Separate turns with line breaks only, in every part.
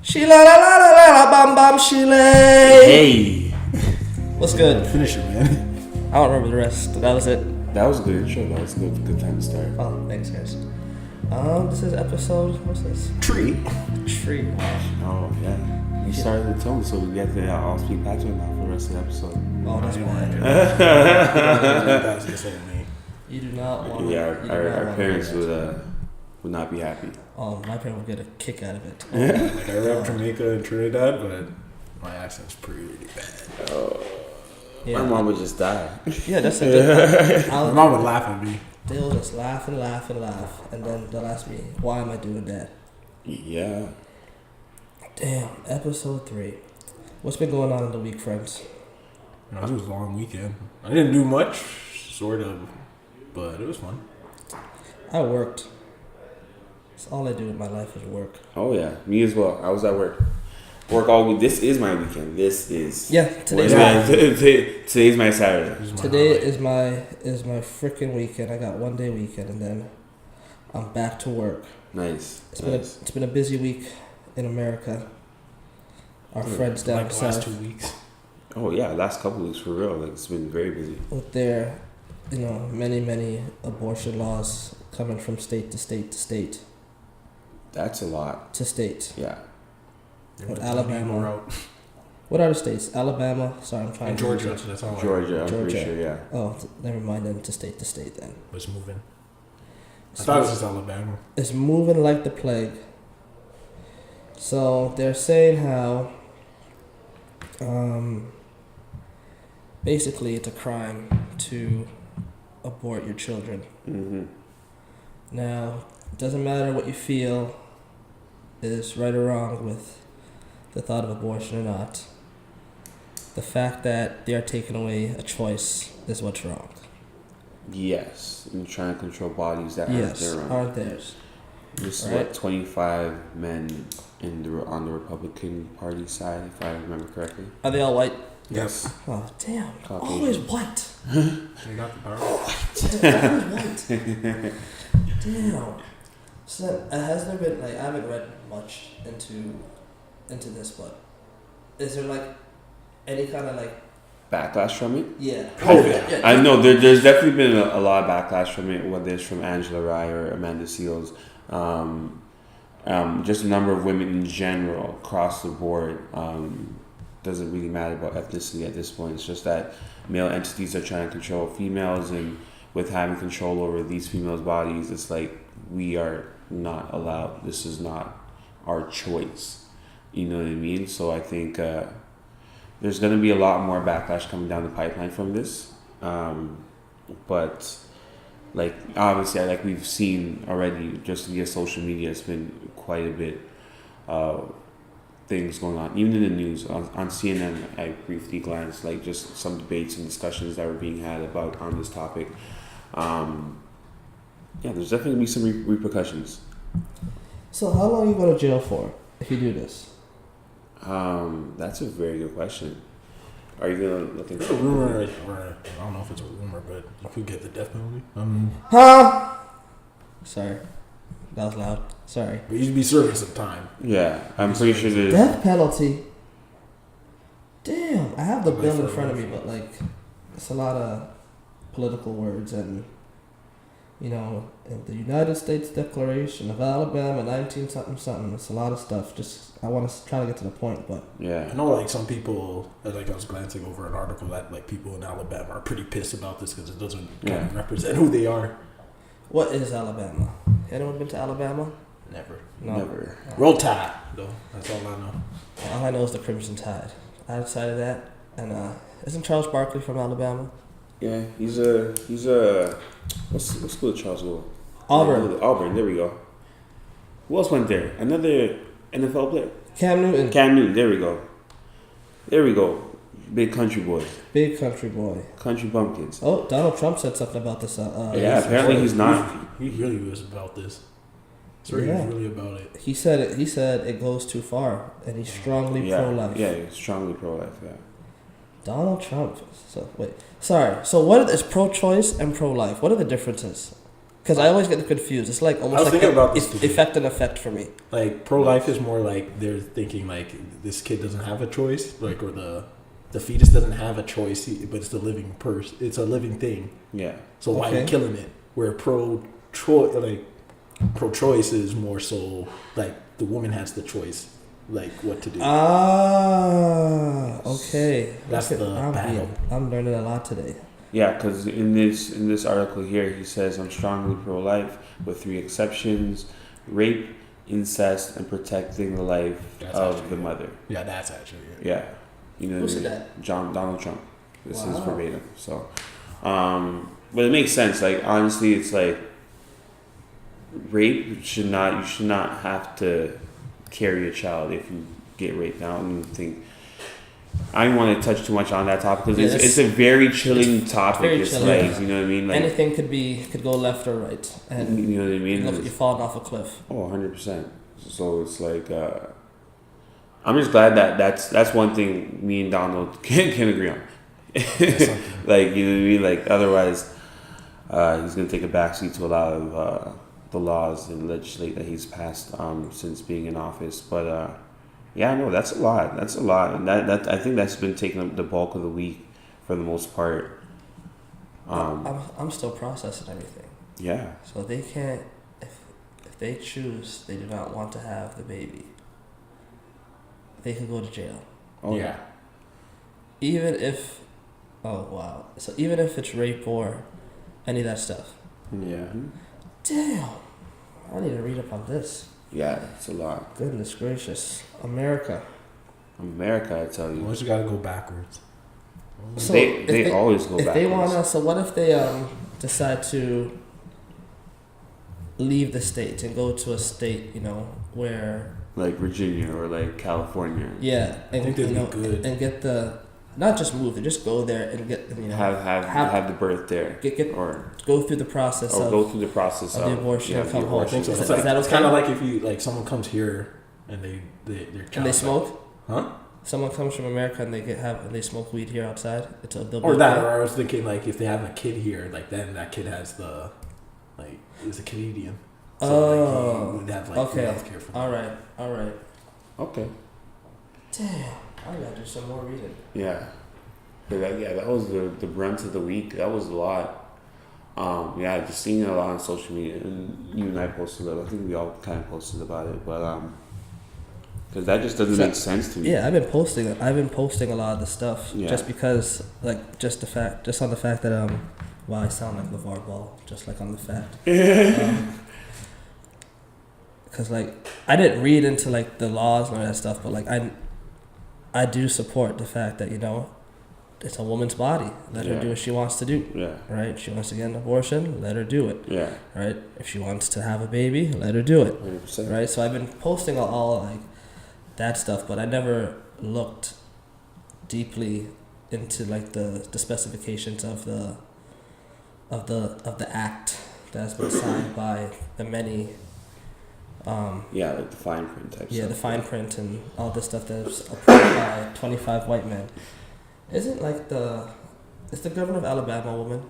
She la la la la la la bam bam she lay.
Hey.
What's good?
Finish it, man.
I don't remember the rest. That was it.
That was a good intro. That was a good time to start.
Oh, thanks guys. This is episode, what's this?
Tree.
Tree.
Oh, yeah. You started the tone, so we get to all speak Patois now for the rest of the episode.
Oh, that's bad.
That's the same name.
You do not want
Yeah, our parents would not be happy.
Oh, my parents would get a kick out of it.
Like I rep Jamaica and Trinidad, but my accent's pretty bad.
Yeah.
My mom would just die.
Yeah, that's a good
My mom would laugh at me.
They'll just laugh and laugh and laugh, and then they'll ask me, why am I doing that?
Yeah.
Damn, episode 3. What's been going on in the week, friends?
You know, this was a long weekend. I didn't do much, sort of, but it was fun.
I worked. That's all I do with my life is work.
Oh, yeah. Me as well. I was at work. Work all week. This is my weekend. This is...
Yeah,
today's my Saturday.
Today is my freaking weekend. I got 1 day weekend, and then I'm back to work.
Nice.
It's been a busy week in America. Our friends down
like the
south.
last 2 weeks.
Oh, yeah. Last couple of weeks, for real. Like, it's been very busy.
With their, many abortion laws coming from state to state to state.
That's a lot.
To state.
Yeah.
With Alabama. What are the states? Alabama. Sorry, I'm trying.
And Georgia. That's all.
Georgia. I'm pretty sure. Yeah.
Oh, never mind. Then to state then.
It's moving. I thought it was just Alabama.
It's moving like the plague. So they're saying how, basically it's a crime to abort your children.
Mm-hmm.
Now, it doesn't matter what you feel is right or wrong with the thought of abortion or not. The fact that they are taking away a choice is what's wrong.
Yes, and trying to control bodies that
aren't theirs.
This is
right?
25 men on the Republican Party side, if I remember correctly.
Are they all white?
Yes.
Oh, damn.
Caucasian.
Always white.
You got the power.
Always white. Damn. So has there been, I haven't read much into this, but is there any kind of
backlash from it?
Yeah.
Oh yeah.
I know there's definitely been a lot of backlash from it, whether it's from Angela Rye or Amanda Seals. Just a number of women in general across the board. Doesn't really matter about ethnicity at this point. It's just that male entities are trying to control females, and with having control over these females' bodies, it's like we are not allowed. This is not our choice. You know what I mean? So I think there's going to be a lot more backlash coming down the pipeline from this. But obviously, like we've seen already, just via social media, it's been quite a bit of things going on. Even in the news, on CNN, I briefly glanced, just some debates and discussions that were being had on this topic. Yeah, there's definitely going to be some repercussions.
So how long are you going to jail for if you do this?
That's a very good question. Are you going to look into
There's a rumor, I don't know if it's a rumor, but you could get the death penalty.
Huh? Sorry. That was loud. Sorry.
But you'd be serving some time.
Yeah, I'm pretty sure there's...
Death penalty? Damn, I have the bill in front of me, but it's a lot of political words and, in the United States Declaration of Alabama, 19-something. It's a lot of stuff. Just, I want to try to get to the point, but...
Yeah.
I know, some people, I was glancing over an article that, people in Alabama are pretty pissed about this because it doesn't kind of represent who they are.
What is Alabama? Anyone been to Alabama?
Never.
No.
Never.
Roll Tide, though. That's all I know.
All I know is the Crimson Tide. Outside of that, and isn't Charles Barkley from Alabama?
Yeah, he's a what school did Charles go?
Auburn.
Auburn, there we go. Who else went there? Another NFL player?
Cam Newton, there
we go. Big country boy.
big country boy.
Country bumpkins.
Oh, Donald Trump said something about this.
Yeah, apparently he's not.
He really was about this. So he was really about it.
He said it goes too far, and he's strongly pro-life.
Yeah, he's strongly pro-life, yeah.
Donald Trump. So, wait. Sorry. So what is pro-choice and pro-life? What are the differences? Because I always get confused. It's like
I
almost
was
like
thinking about this today.
effect and effect for me.
Like pro-life is more like they're thinking like this kid doesn't have a choice, like or the fetus doesn't have a choice, but it's a living it's a living thing.
Yeah.
So why are you killing it? Where pro-choice is more so like the woman has the choice, like what to do.
Ah, okay.
That's the battle.
I'm learning a lot today.
Yeah, because in this article here, he says, I'm strongly pro-life with 3 exceptions: rape, incest, and protecting the life of the mother.
Yeah, that's actually it.
Yeah. You know,
Who said that?
Donald Trump. This is
Wow.
verbatim. So, but it makes sense. Like, honestly, it's like rape you should not have to carry a child if you get raped. I don't even think. I don't want to touch too much on that topic because it's a very chilling topic.
Very
it's
chilling.
like, you know what I mean? Like,
Anything could go left or right, and
you know what I mean?
look, you're falling off a cliff.
Oh, 100%. So it's like, I'm just glad that that's one thing me and Donald can agree on. Like, you know what I mean? Like, otherwise, he's going to take a backseat to a lot of the laws and legislate that he's passed since being in office. But, yeah, no, that's a lot. That's a lot. And that I think that's been taking up the bulk of the week for the most part.
I'm still processing everything.
Yeah.
So they can't, if they choose, they do not want to have the baby, they can go to jail.
Oh,
yeah.
Even if, oh wow. So even if it's rape or any of that stuff.
Yeah.
Damn. I need to read up on this.
Yeah, it's a lot.
Goodness gracious. America,
I tell you.
Always got to go backwards.
So
they always go
if
back.
they wanna, so what if they decide to leave the state and go to a state, you know, where
like Virginia or like California.
yeah, and
I think
you
they'd
know,
be good.
and get the not just move, they just go there and get, you know,
Have the birth there.
Or go through the process of
go through the process
of the abortion and come home.
abortion.
Is
It's,
that okay?
it's kind of like if you like someone comes here and they're
and they smoke.
huh?
Someone comes from America and they smoke weed here outside.
Or that, or I was thinking like if they have a kid here, like then that kid has the like is a Canadian. So like, he would have like free
okay.
healthcare for them.
All right.
Okay.
Damn, I gotta do some more reading.
Yeah. That was the brunt of the week. That was a lot. Yeah, just seeing it a lot on social media, and you and I posted it. I think we all kind of posted about it, but because that just doesn't make sense to me.
Yeah, I've been posting a lot of the stuff just because, like, just on the fact that wow, I sound like LeVar Ball, just like on the fact. Because like I didn't read into like the laws and all that stuff, but like I do support the fact that, you know, it's a woman's body. Let her do what she wants to do.
Yeah.
Right? If she wants to get an abortion, let her do it.
Yeah.
Right? If she wants to have a baby, let her do it.
100%.
Right? So I've been posting all like that stuff, but I never looked deeply into like the specifications of the act that's been signed by the many.
Yeah, like the fine print type stuff.
Yeah, the fine print and all this stuff that's approved by 25 white men. Isn't like is the governor of Alabama a woman?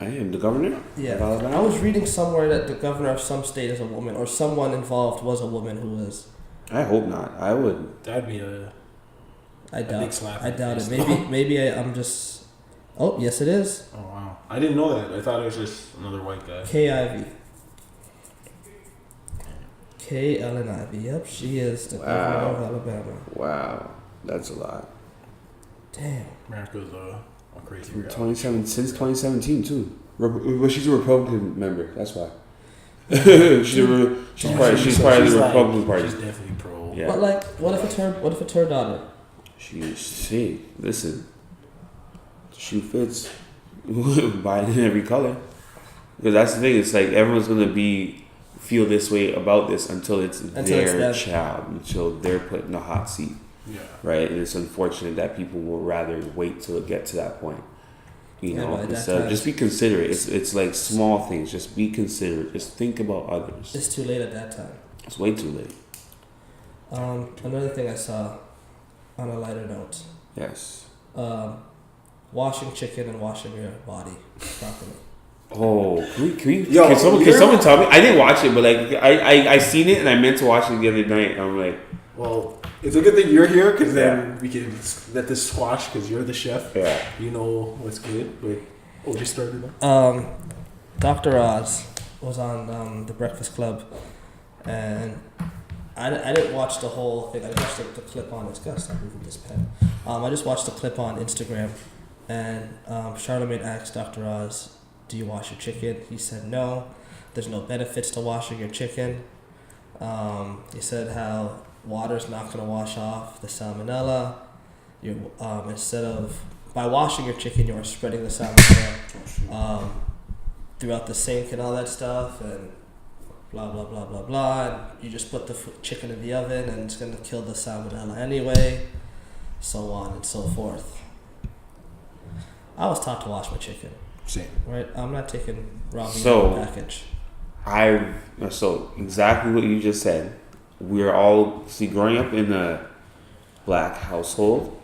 I am the governor?
Yeah.
Of Alabama?
I was reading somewhere that the governor of some state is a woman, or someone involved was a woman who was.
I hope not. I would.
That'd be a big slap.
I doubt it. Maybe I'm just. Oh yes, it is.
Oh wow! I didn't know that. I thought it was just another white guy.
Kay Ivey. Kay Ellen Ivey. Yep, she is the governor of Alabama.
Wow, that's a lot.
Damn.
America's a crazy.
Since 2017 too. Well, she's a Republican member. That's why. she's part of the Republican Party.
She's definitely pro.
Yeah.
But like, what if it's her daughter?
Listen. Shoe fits. Buy it in every color. Because that's the thing. It's like everyone's gonna feel this way about this until it's their child, until they're put in the hot seat.
Yeah.
Right. And it's unfortunate that people will rather wait till it get to that point. You know, instead just be considerate. It's like small things. Just be considerate. Just think about others.
It's too late at that time.
It's way too late.
Another thing I saw, on a lighter note.
Yes.
Washing chicken and washing your body properly.
Oh,
Yo,
can someone tell me? I didn't watch it, but like I seen it and I meant to watch it the other night. I'm like,
well, it's a good thing you're here because then we can let this squash because you're the chef.
Yeah.
You know what's good. But just started now.
Dr. Oz was on the Breakfast Club, and I didn't watch the whole thing. I watched the clip on. It's gotta stop moving this pen. I just watched the clip on Instagram, and Charlamagne asked Dr. Oz, "Do you wash your chicken?" He said no. There's no benefits to washing your chicken. He said how water's not gonna wash off the salmonella. You instead of by washing your chicken, you are spreading the salmonella throughout the sink and all that stuff, and blah blah blah blah blah. And you just put the chicken in the oven, and it's gonna kill the salmonella anyway, so on and so forth. I was taught to wash my chicken.
Same.
Right, I'm not taking raw meat
So,
in a package.
So exactly what you just said. We're all growing up in a black household.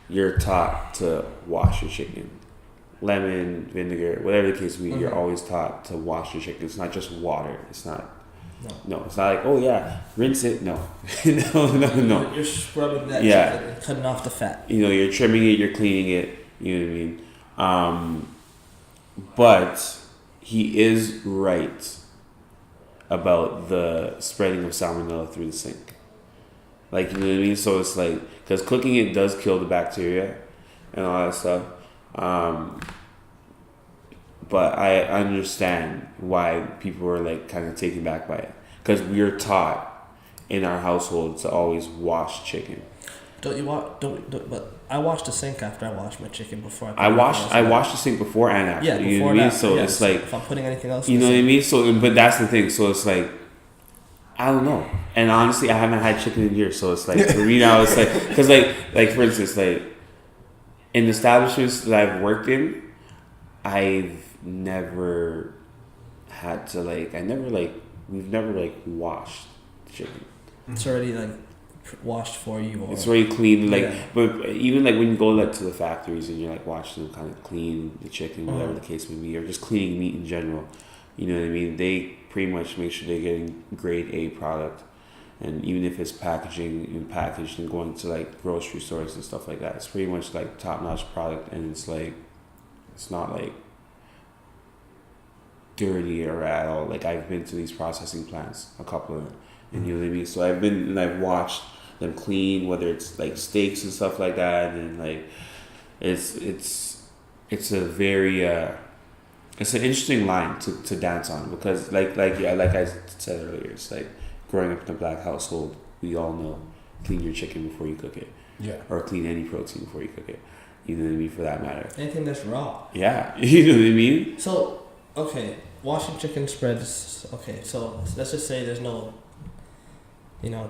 You're taught to wash your chicken, lemon, vinegar, whatever the case may be. You're always taught to wash your chicken. It's not just water. It's not. No, it's not like, oh yeah, rinse it. No, no.
You're scrubbing that chicken and cutting off the fat.
You're trimming it. You're cleaning it. You know what I mean? But he is right about the spreading of salmonella through the sink. Like, you know what I mean? So it's like, because cooking it does kill the bacteria and all that stuff. But I understand why people are like kind of taken back by it. Because we're taught in our household to always wash chicken.
But I wash the sink after I wash my chicken before
I wash the sink before and after.
Yeah,
you know what I mean? So it's like,
if I'm putting anything else,
you know what I mean? So, but that's the thing. So it's like, I don't know. And honestly, I haven't had chicken in years. So it's like, for me now, it's like, because like for instance, like in establishments that I've worked in, I've never had to we've never washed chicken.
It's already like washed for you. Or,
it's already clean. But even like when you go to the factories and you're like watching them kind of clean the chicken, whatever the case may be, or just cleaning meat in general, you know what I mean? They pretty much make sure they're getting grade A product. And even if it's packaged and going to like grocery stores and stuff like that, it's pretty much like top notch product, and it's like, it's not like dirty or at all. Like, I've been to these processing plants, a couple of them, and you know what I mean? So I've been and I've watched them clean, whether it's like steaks and stuff like that, and like it's a very it's an interesting line to dance on, because like I said earlier, it's like growing up in a black household, we all know clean your chicken before you cook it. Yeah. Or clean any protein before you cook it. You know what I mean, for that matter.
Anything that's raw.
Yeah. You know what I mean?
So, okay, washing chicken spreads, okay, so let's just say there's no,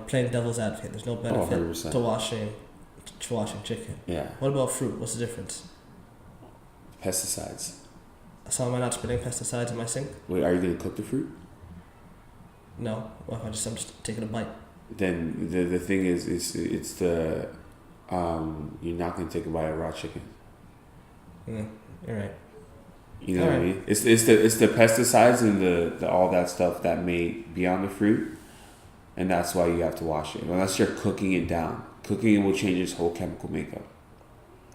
playing devil's advocate, there's no benefit to washing chicken. Yeah. What about fruit? What's the difference?
Pesticides.
So am I not spreading pesticides in my sink?
Wait, are you going to cook the fruit?
No. Well, I'm just taking a bite.
Then the thing is it's the you're not going to take a bite of raw chicken.
Yeah, you're right.
You know what I mean? It's the pesticides and the all that stuff that may be on the fruit, and that's why you have to wash it. Unless you're cooking it down. Cooking it will change its whole chemical makeup.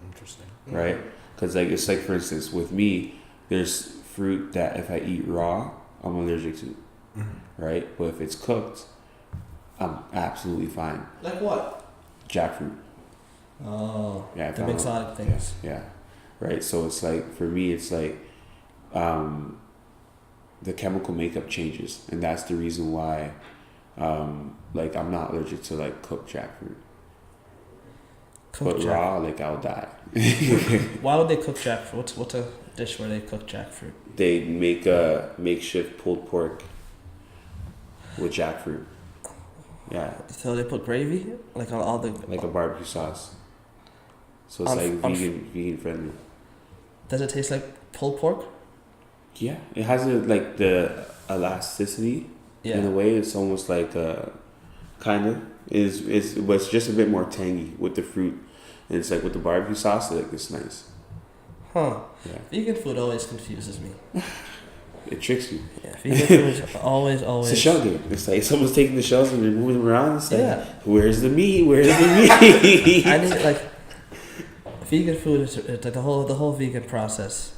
Interesting.
Right? Because it's like, for instance, with me, there's fruit that if I eat raw, I'm allergic to. Mm-hmm. Right? But if it's cooked, I'm absolutely fine.
Like what?
Jackfruit.
Oh. Yeah. The exotic things.
Yeah. Right? So it's like, for me, it's like the chemical makeup changes. And that's the reason why I'm not allergic to like cooked jackfruit. But raw, I'll die.
Why would they cook jackfruit? What's a dish where they cook jackfruit?
They make a makeshift pulled pork with jackfruit. Yeah.
So they put gravy, like on all the
a barbecue sauce. So it's vegan friendly.
Does it taste like pulled pork?
Yeah, it has the elasticity. Yeah. In a way, it's almost like kind of but it's just a bit more tangy with the fruit, and it's like with the barbecue sauce, it's nice.
Huh. Yeah. Vegan food always confuses me.
It tricks you.
Yeah, vegan food is always.
It's a shell game. It's like someone's taking the shells and they're moving them around. It's like,
Yeah.
where's the meat? Where's the meat?
I need like vegan food is like the whole vegan process.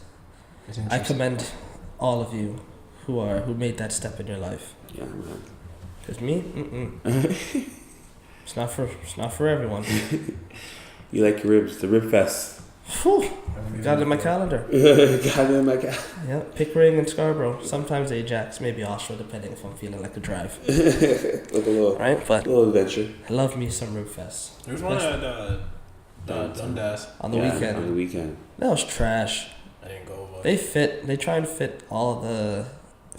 I commend all of you who made that step in your life.
Yeah, man.
Cause me, it's not for everyone.
You like your ribs, the rib fest.
Whew, got it in my calendar.
Got it in my calendar.
Yeah, Pickering and Scarborough. Sometimes Ajax, maybe Oshawa, depending if I'm feeling like a drive.
Like a little,
Right, but
little adventure.
I love me some rib fest.
There's one at Dundas.
On the
On
weekend.
the weekend.
That was trash.
I didn't go. But
They try and fit all of the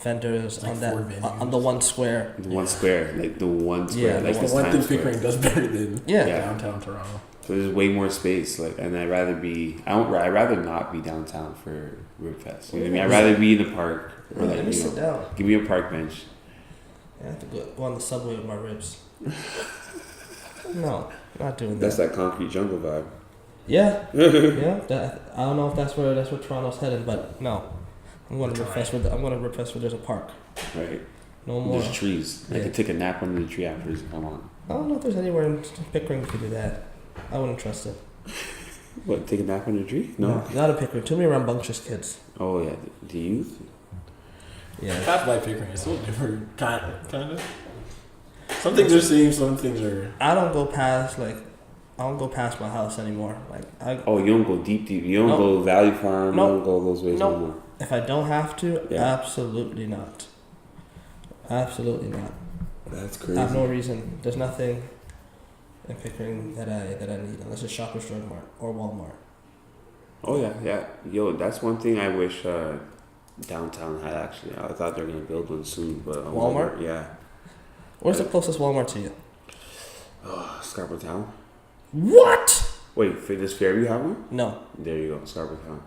vendors
Like
on that
4 venues.
on the one square.
The one square. Like the one square.
Yeah,
like
that's
this
the one thing
Times Square.
Pickering does better than
Yeah.
downtown Toronto.
So there's way more space, like, and I'd rather not be downtown for Rib Fest. You know what I mean? I'd rather be in the park or like,
Let me sit down.
give me a park bench.
I have to go on the subway with my ribs. No, not doing
That's
that.
that concrete jungle vibe.
Yeah, yeah. I don't know if that's where Toronto's headed, but no. I'm going to Rib Fest where there's a park.
Right.
No more.
There's trees. I
Yeah.
could take a nap under the tree afterwards if I want.
I don't know if there's anywhere in Pickering that could do that. I wouldn't trust it.
What? Take a nap under the tree? No.
Not in Pickering. Too many rambunctious kids.
Oh yeah, the youth.
Yeah.
Half Life Pickering is so different, kind of. Some things are same, some things are.
I don't go past my house anymore.
Oh, you don't go deep. You don't
No.
go Valley Farm.
No.
You don't go those ways
No.
anymore.
If I don't have to,
Yeah.
absolutely not. Absolutely not.
That's
I
crazy.
have no reason. There's nothing in Pickering that I need unless it's Shoppers Drug Mart or Walmart.
Oh yeah. Yo, that's one thing I wish downtown had actually. I thought they were gonna build one soon, but
Walmart?
Yeah.
Where's the closest Walmart to you?
Oh, Scarborough Town.
What?
Wait, for this Fairview have one?
No.
There you go, Scarborough Town.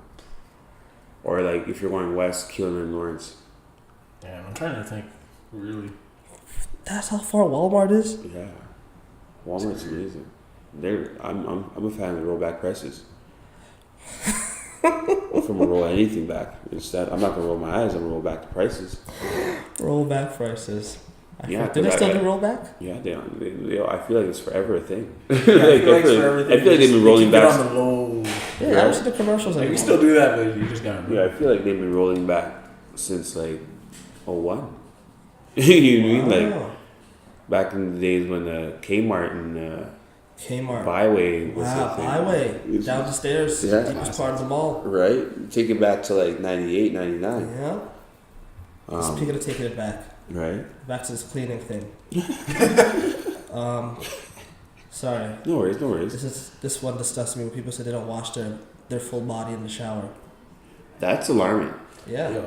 Or like if you're going west, Keelan and Lawrence.
Yeah, I'm trying to think. Really.
That's how far Walmart is?
Yeah, Walmart's amazing. I'm a fan of rollback prices. If I'm gonna roll anything back, instead I'm not gonna roll my eyes. I'm gonna roll back the prices.
Rollback prices.
Yeah,
Do they still do rollback?
Yeah, they I feel like it's forever a thing.
Yeah, I feel like
I feel like they've been rolling back.
on the low.
Yeah, I don't see the commercials
Like,
anymore.
we still do that, but you just gotta.
Yeah, I feel like they've been rolling back since like 01. You know what I mean? Like
Wow.
back in the days when the Kmart and
Kmart.
Byway was
Wow,
a thing.
Byway. Down the stairs.
Yeah.
Deepest part of the mall.
Right? Take it back to like 98, 99.
Yeah. Speaking of taking it back.
Right?
Back to this cleaning thing. Sorry.
No worries.
This one disgusts me when people say they don't wash their full body in the shower.
That's alarming.
Yeah.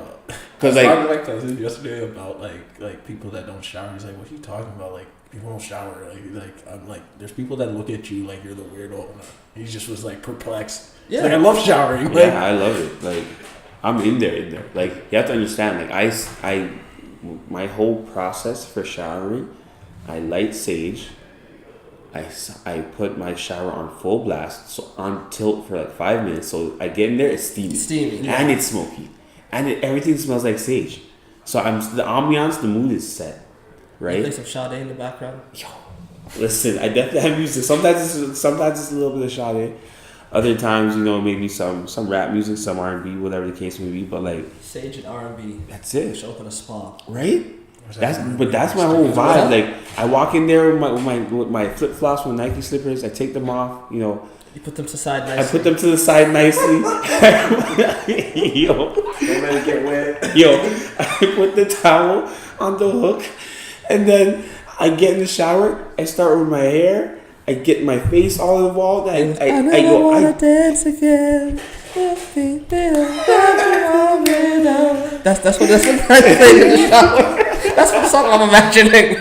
Because
I
like,
was talking yesterday about like people that don't shower. He's like, "What are you talking about? Like people don't shower. Like I'm like, there's people that look at you like you're the weirdo." And he just was like perplexed.
Yeah.
He's like, I love showering. Like,
yeah, I love it. Like, I'm in there. Like, you have to understand. Like, my whole process for showering, I light sage. I put my shower on full blast, so on tilt for like 5 minutes. So I get in there, it's steamy.
Steamy,
And it's smoky. And everything smells like sage. So the ambiance, the mood is set. Right?
Play some Sade in the background.
Yo, listen, I definitely have music. Sometimes it's a little bit of Sade. Other times, maybe some rap music, some R&B, whatever the case may be. But like
Sage and R&B.
that's it,
Should open a spa.
right? That's my whole vibe. Like I walk in there with my flip flops, with Nike slippers. I take them off.
You put them to the side nicely.
I put them to the side nicely. Yo,
don't let it get wet.
Yo, I put the towel on the hook, and then I get in the shower. I start with my hair. I get my face all involved. I
wanna dance again. That's what I play in the shower. That's what song I'm imagining.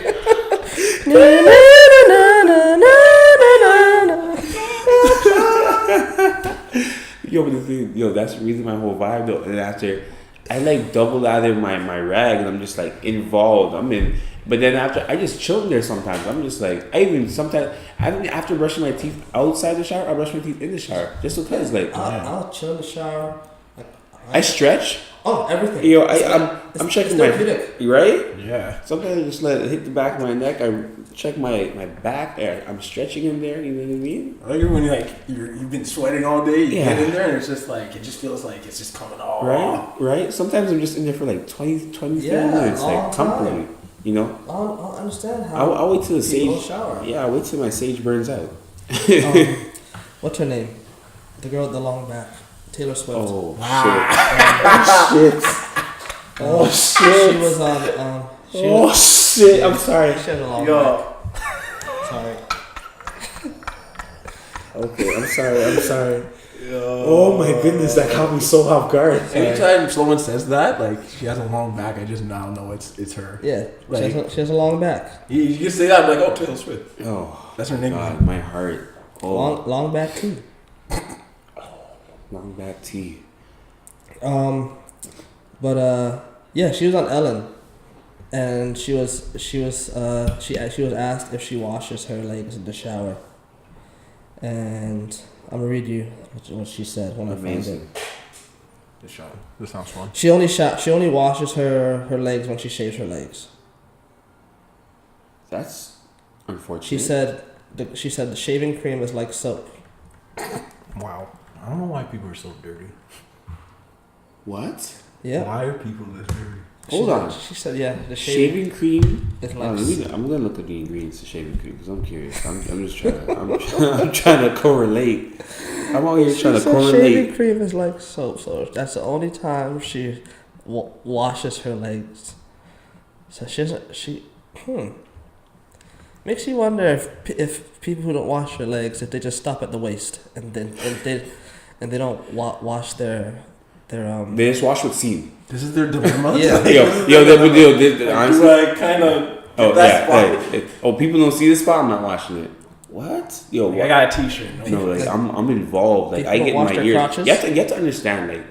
Yo, but the thing, that's really my whole vibe though. And after I like double out of my rag and I'm just like involved. But then after I just chill in there sometimes. I'm just like after brushing my teeth outside the shower, I brush my teeth in the shower just because like
I'll chill in the shower.
I stretch.
Oh, everything.
You know,
It's
I'm checking my
therapeutic.
right.
Yeah.
Sometimes I just let it hit the back of my neck. I check my back. I'm stretching in there. You know what I mean?
I like when you've been sweating all day. You
Yeah.
get in there and it's just like it just feels like it's just coming off.
Right. Sometimes I'm just in there for like 20
Yeah,
minutes,
all
like
the
comfortably. You know.
I'll understand how.
I'll wait till the
people
sage.
shower.
Yeah, I'll wait till my sage burns out.
What's her name? The girl with the long back. Taylor Swift.
Oh shit! Oh shit!
She was on.
Shit! I'm sorry.
She had a long back. Sorry.
Okay, I'm sorry. Oh my goodness, that caught me so off guard.
Anytime someone says that, like she has a long back, I just now know it's her.
Yeah,
Like,
she has a long back.
you just say that, I'm like, oh, Taylor Swift.
Oh,
That's her name.
God, my heart. Oh,
Long back too.
long back tea.
Yeah, she was on Ellen, and she was asked if she washes her legs in the shower, and I'm gonna read you what she said when I find it.
Amazing.
This sounds fun.
She only washes her legs when she shaves her legs.
That's unfortunate.
She said the shaving cream is like soap.
Wow. I don't know why people are so dirty.
What?
Yeah.
Why are people this dirty?
Hold on.
She said yeah. The
Shaving cream.
is
Hold
like.
on, I'm gonna look at the ingredients to shaving cream because I'm curious. I'm just trying to. I'm trying to correlate. I'm out here trying to
Shaving
correlate.
cream is like soap, so that's the only time she washes her legs. So makes you wonder if people who don't wash their legs, if they just stop at the waist and they don't wash their
They just wash with seed.
This is their dilemma.
Yeah.
Honestly.
Do I kind of?
Oh
That's
yeah. People don't see the spot. I'm not washing it. What? Yo,
I got a T-shirt.
No, like I'm involved. Like
People
I
don't
get
wash
my
their
ears.
crotches?
You have to understand. Like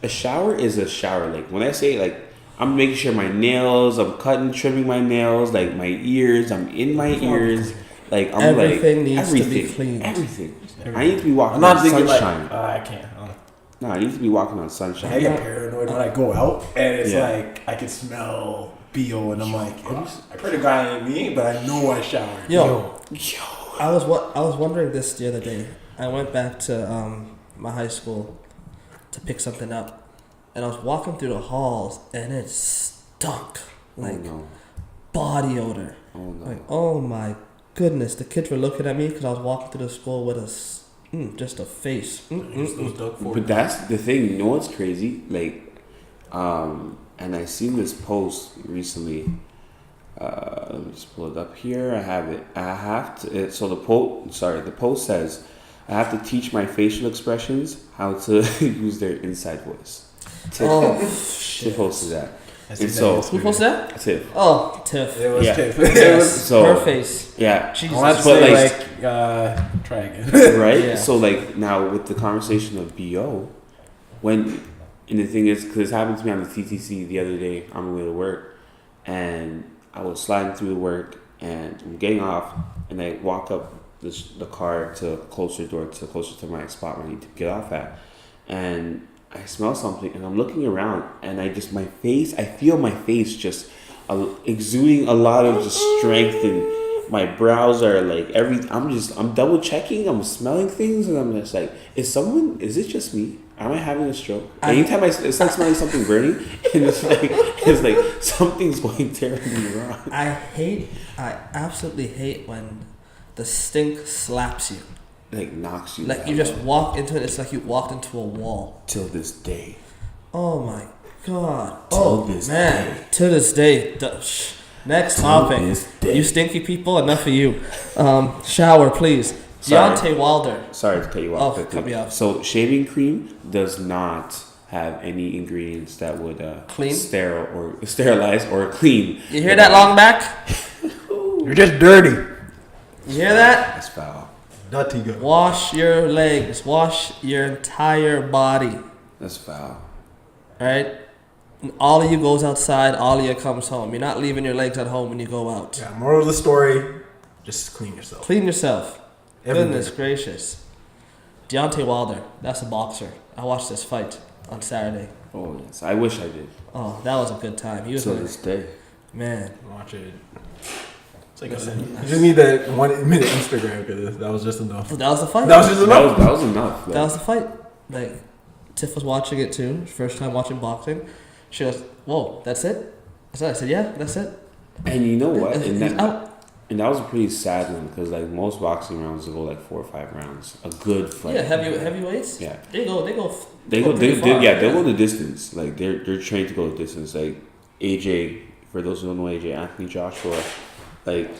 a shower is a shower. Like when I say like I'm making sure my nails, I'm cutting, trimming my nails, like my ears, I'm in my ears. Like I'm
Everything
like
needs to be cleaned.
Everything. I need to be walking
I'm not
on
thinking
sunshine.
like I can't.
No, I need to be walking on sunshine.
I get paranoid when I go out and it's
Yeah.
like I can smell BO and I'm like, I pray to God ain't me, but I know I showered.
Yo. I was wondering this the other day. I went back to my high school to pick something up, and I was walking through the halls, and it stunk like body odor.
Oh no.
Like, oh my goodness, the kids were looking at me because I was walking through the school with just a face.
But that's the thing. You know what's crazy? Like, and I seen this post recently. Let me just pull it up here. I have it. I have to. So the post says, I have to teach my facial expressions how to use their inside voice. Tiff posted that. And so
Who posted that?
Tiff.
Oh, Tiff.
It was
Yeah.
Tiff.
So
her face.
yeah.
Jesus.
I'll have to
But
say try again.
Right?
Yeah.
So, like, now with the conversation of BO, and the thing is, because it happened to me on the TTC the other day on my way to work, and I was sliding through the work, and I'm getting off, and I walk up the car to closer to my spot where I need to get off at, and I smell something, and I'm looking around, and I feel my face just exuding a lot of just strength, and my brows are like I'm double checking, I'm smelling things, and I'm just like, is it just me? Am I having a stroke? Anytime I start smelling something burning, and it's like something's going terribly wrong.
I absolutely hate when the stink slaps you.
Like knocks you.
Like you just walk into it, it's like you walked into a wall.
Till this day.
Oh my god.
Till this
man.
day.
To this day. Next topic.
This day.
You stinky people, enough of you. Shower, please.
Sorry.
Deontay Wilder.
Sorry to cut you off.
Oh, cut me off.
So shaving cream does not have any ingredients that would
clean,
sterilize or clean.
You hear that, long back?
You're just dirty.
You hear that?
That's foul.
Dirty good.
Wash your legs. Wash your entire body.
That's foul.
Alright? All of you goes outside, all of you comes home. You're not leaving your legs at home when you go out.
Yeah, moral of the story, just clean yourself.
Clean yourself.
Everywhere.
Goodness gracious. Deontay Wilder, that's a boxer. I watched this fight on Saturday.
Oh yes, I wish I did.
Oh, that was a good time. He was
So this day.
man.
Watch it. It's like you just need that 1 minute Instagram because that was just enough.
That was the fight.
That was just enough.
That was enough.
That was the fight. Like, Tiff was watching it too. First time watching boxing. She goes, "Whoa, that's it?" I said, "Yeah, that's it."
And you know what?
He's out.
And that was a pretty sad one because like most boxing rounds will go like 4 or 5 rounds. A good fight.
Yeah, heavyweights.
Yeah.
They go
They'll
pretty far.
go the distance. Like they're trained to go the distance. Like AJ, for those who don't know AJ, Anthony Joshua, like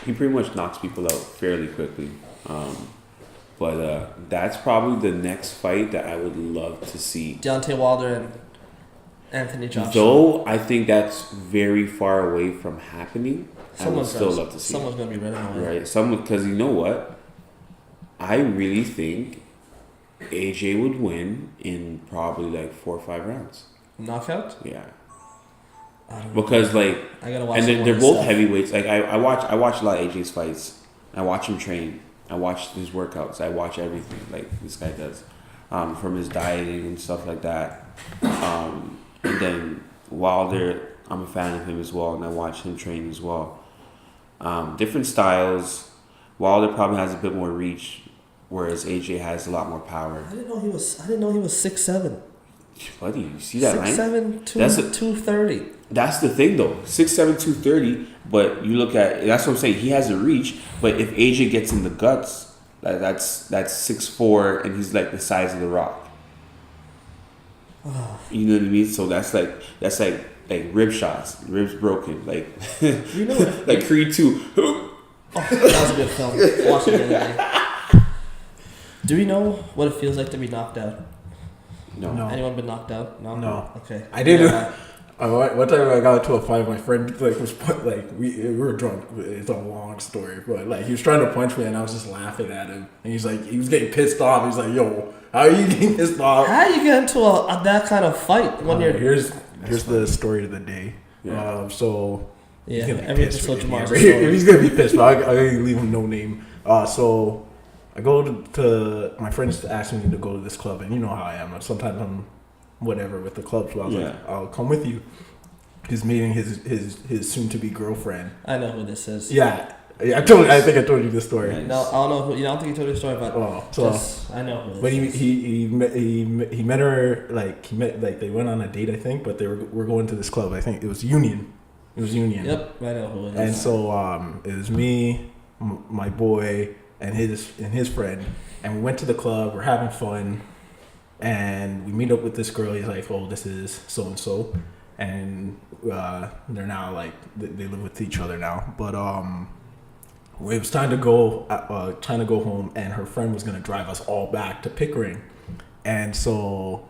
he pretty much knocks people out fairly quickly. But that's probably the next fight that I would love to see.
Deontay Wilder and Anthony Joshua.
Though I think that's very far away from happening. I would still love to see.
Someone's gonna be running away.
Right, because you know what? I really think AJ would win in probably like 4 or 5 rounds.
Knockout?
Yeah.
I don't know.
Because like,
I gotta watch.
and they're both heavyweights. Like I watch a lot of AJ's fights. I watch him train. I watch his workouts. I watch everything like this guy does, from his dieting and stuff like that. And then Wilder, I'm a fan of him as well, and I watch him train as well. Different styles. Wilder probably has a bit more reach, whereas AJ has a lot more power.
I didn't know he was 6'7".
Buddy, you see that line?
6'7", 230.
That's the thing though. 6'7", 230, but you look at, that's what I'm saying, he has a reach, but if AJ gets in the guts, that's 6'4", and he's like the size of the Rock. You know what I mean? So that's like rib shots, ribs broken, like
You know what?
like Creed 2.
Oh, that was a good film. Watch it the other day. Do we know what it feels like to be knocked out?
No.
Anyone been knocked out?
No.
Okay.
I did. One time I got into a fight. My friend we were drunk. It's a long story, but like he was trying to punch me, and I was just laughing at him. And he was getting pissed off. He's like, "Yo, how are you getting pissed off?
How do you get into that kind of fight when you're?"
Here's the story of the day.
Yeah.
Yeah,
he's gonna be
every
pissed
episode
right
Jamar's
here.
story.
If he's gonna be pissed, but I'm gonna leave him no name. So I go to my friends asking me to go to this club, and you know how I am. Sometimes I'm whatever with the club, so I was like, I'll come with you. He's meeting his soon to be girlfriend.
I know who this is.
Yeah, I think I told you this story.
Nice.
No, I don't know who. I don't think he told you the story, but I know who.
But he met her like they went on a date, I think, but we're going to this club. I think it was Union.
Yep, I know who it is.
And so it was me, my boy, and his friend, and we went to the club. We're having fun, and we meet up with this girl. He's like, "Oh, this is so and so," and they're now like they live with each other now. But it was time to go home, and her friend was gonna drive us all back to Pickering, and so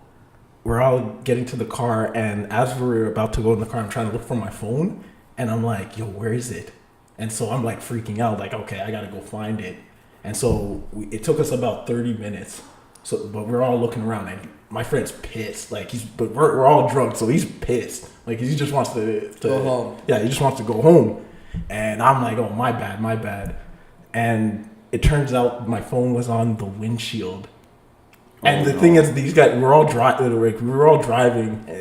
we're all getting to the car, and as we're about to go in the car, I'm trying to look for my phone, and I'm like, "Yo, where is it?" And so I'm like freaking out, like, "Okay, I gotta go find it." And so it took us about 30 minutes. So, but we're all looking around, and my friend's pissed. Like but we're all drunk, so he's pissed. Like he just wants to
go home.
Yeah, he just wants to go home. And I'm like, "Oh, my bad." And it turns out my phone was on the windshield. And the thing is, these guys, we were all driving.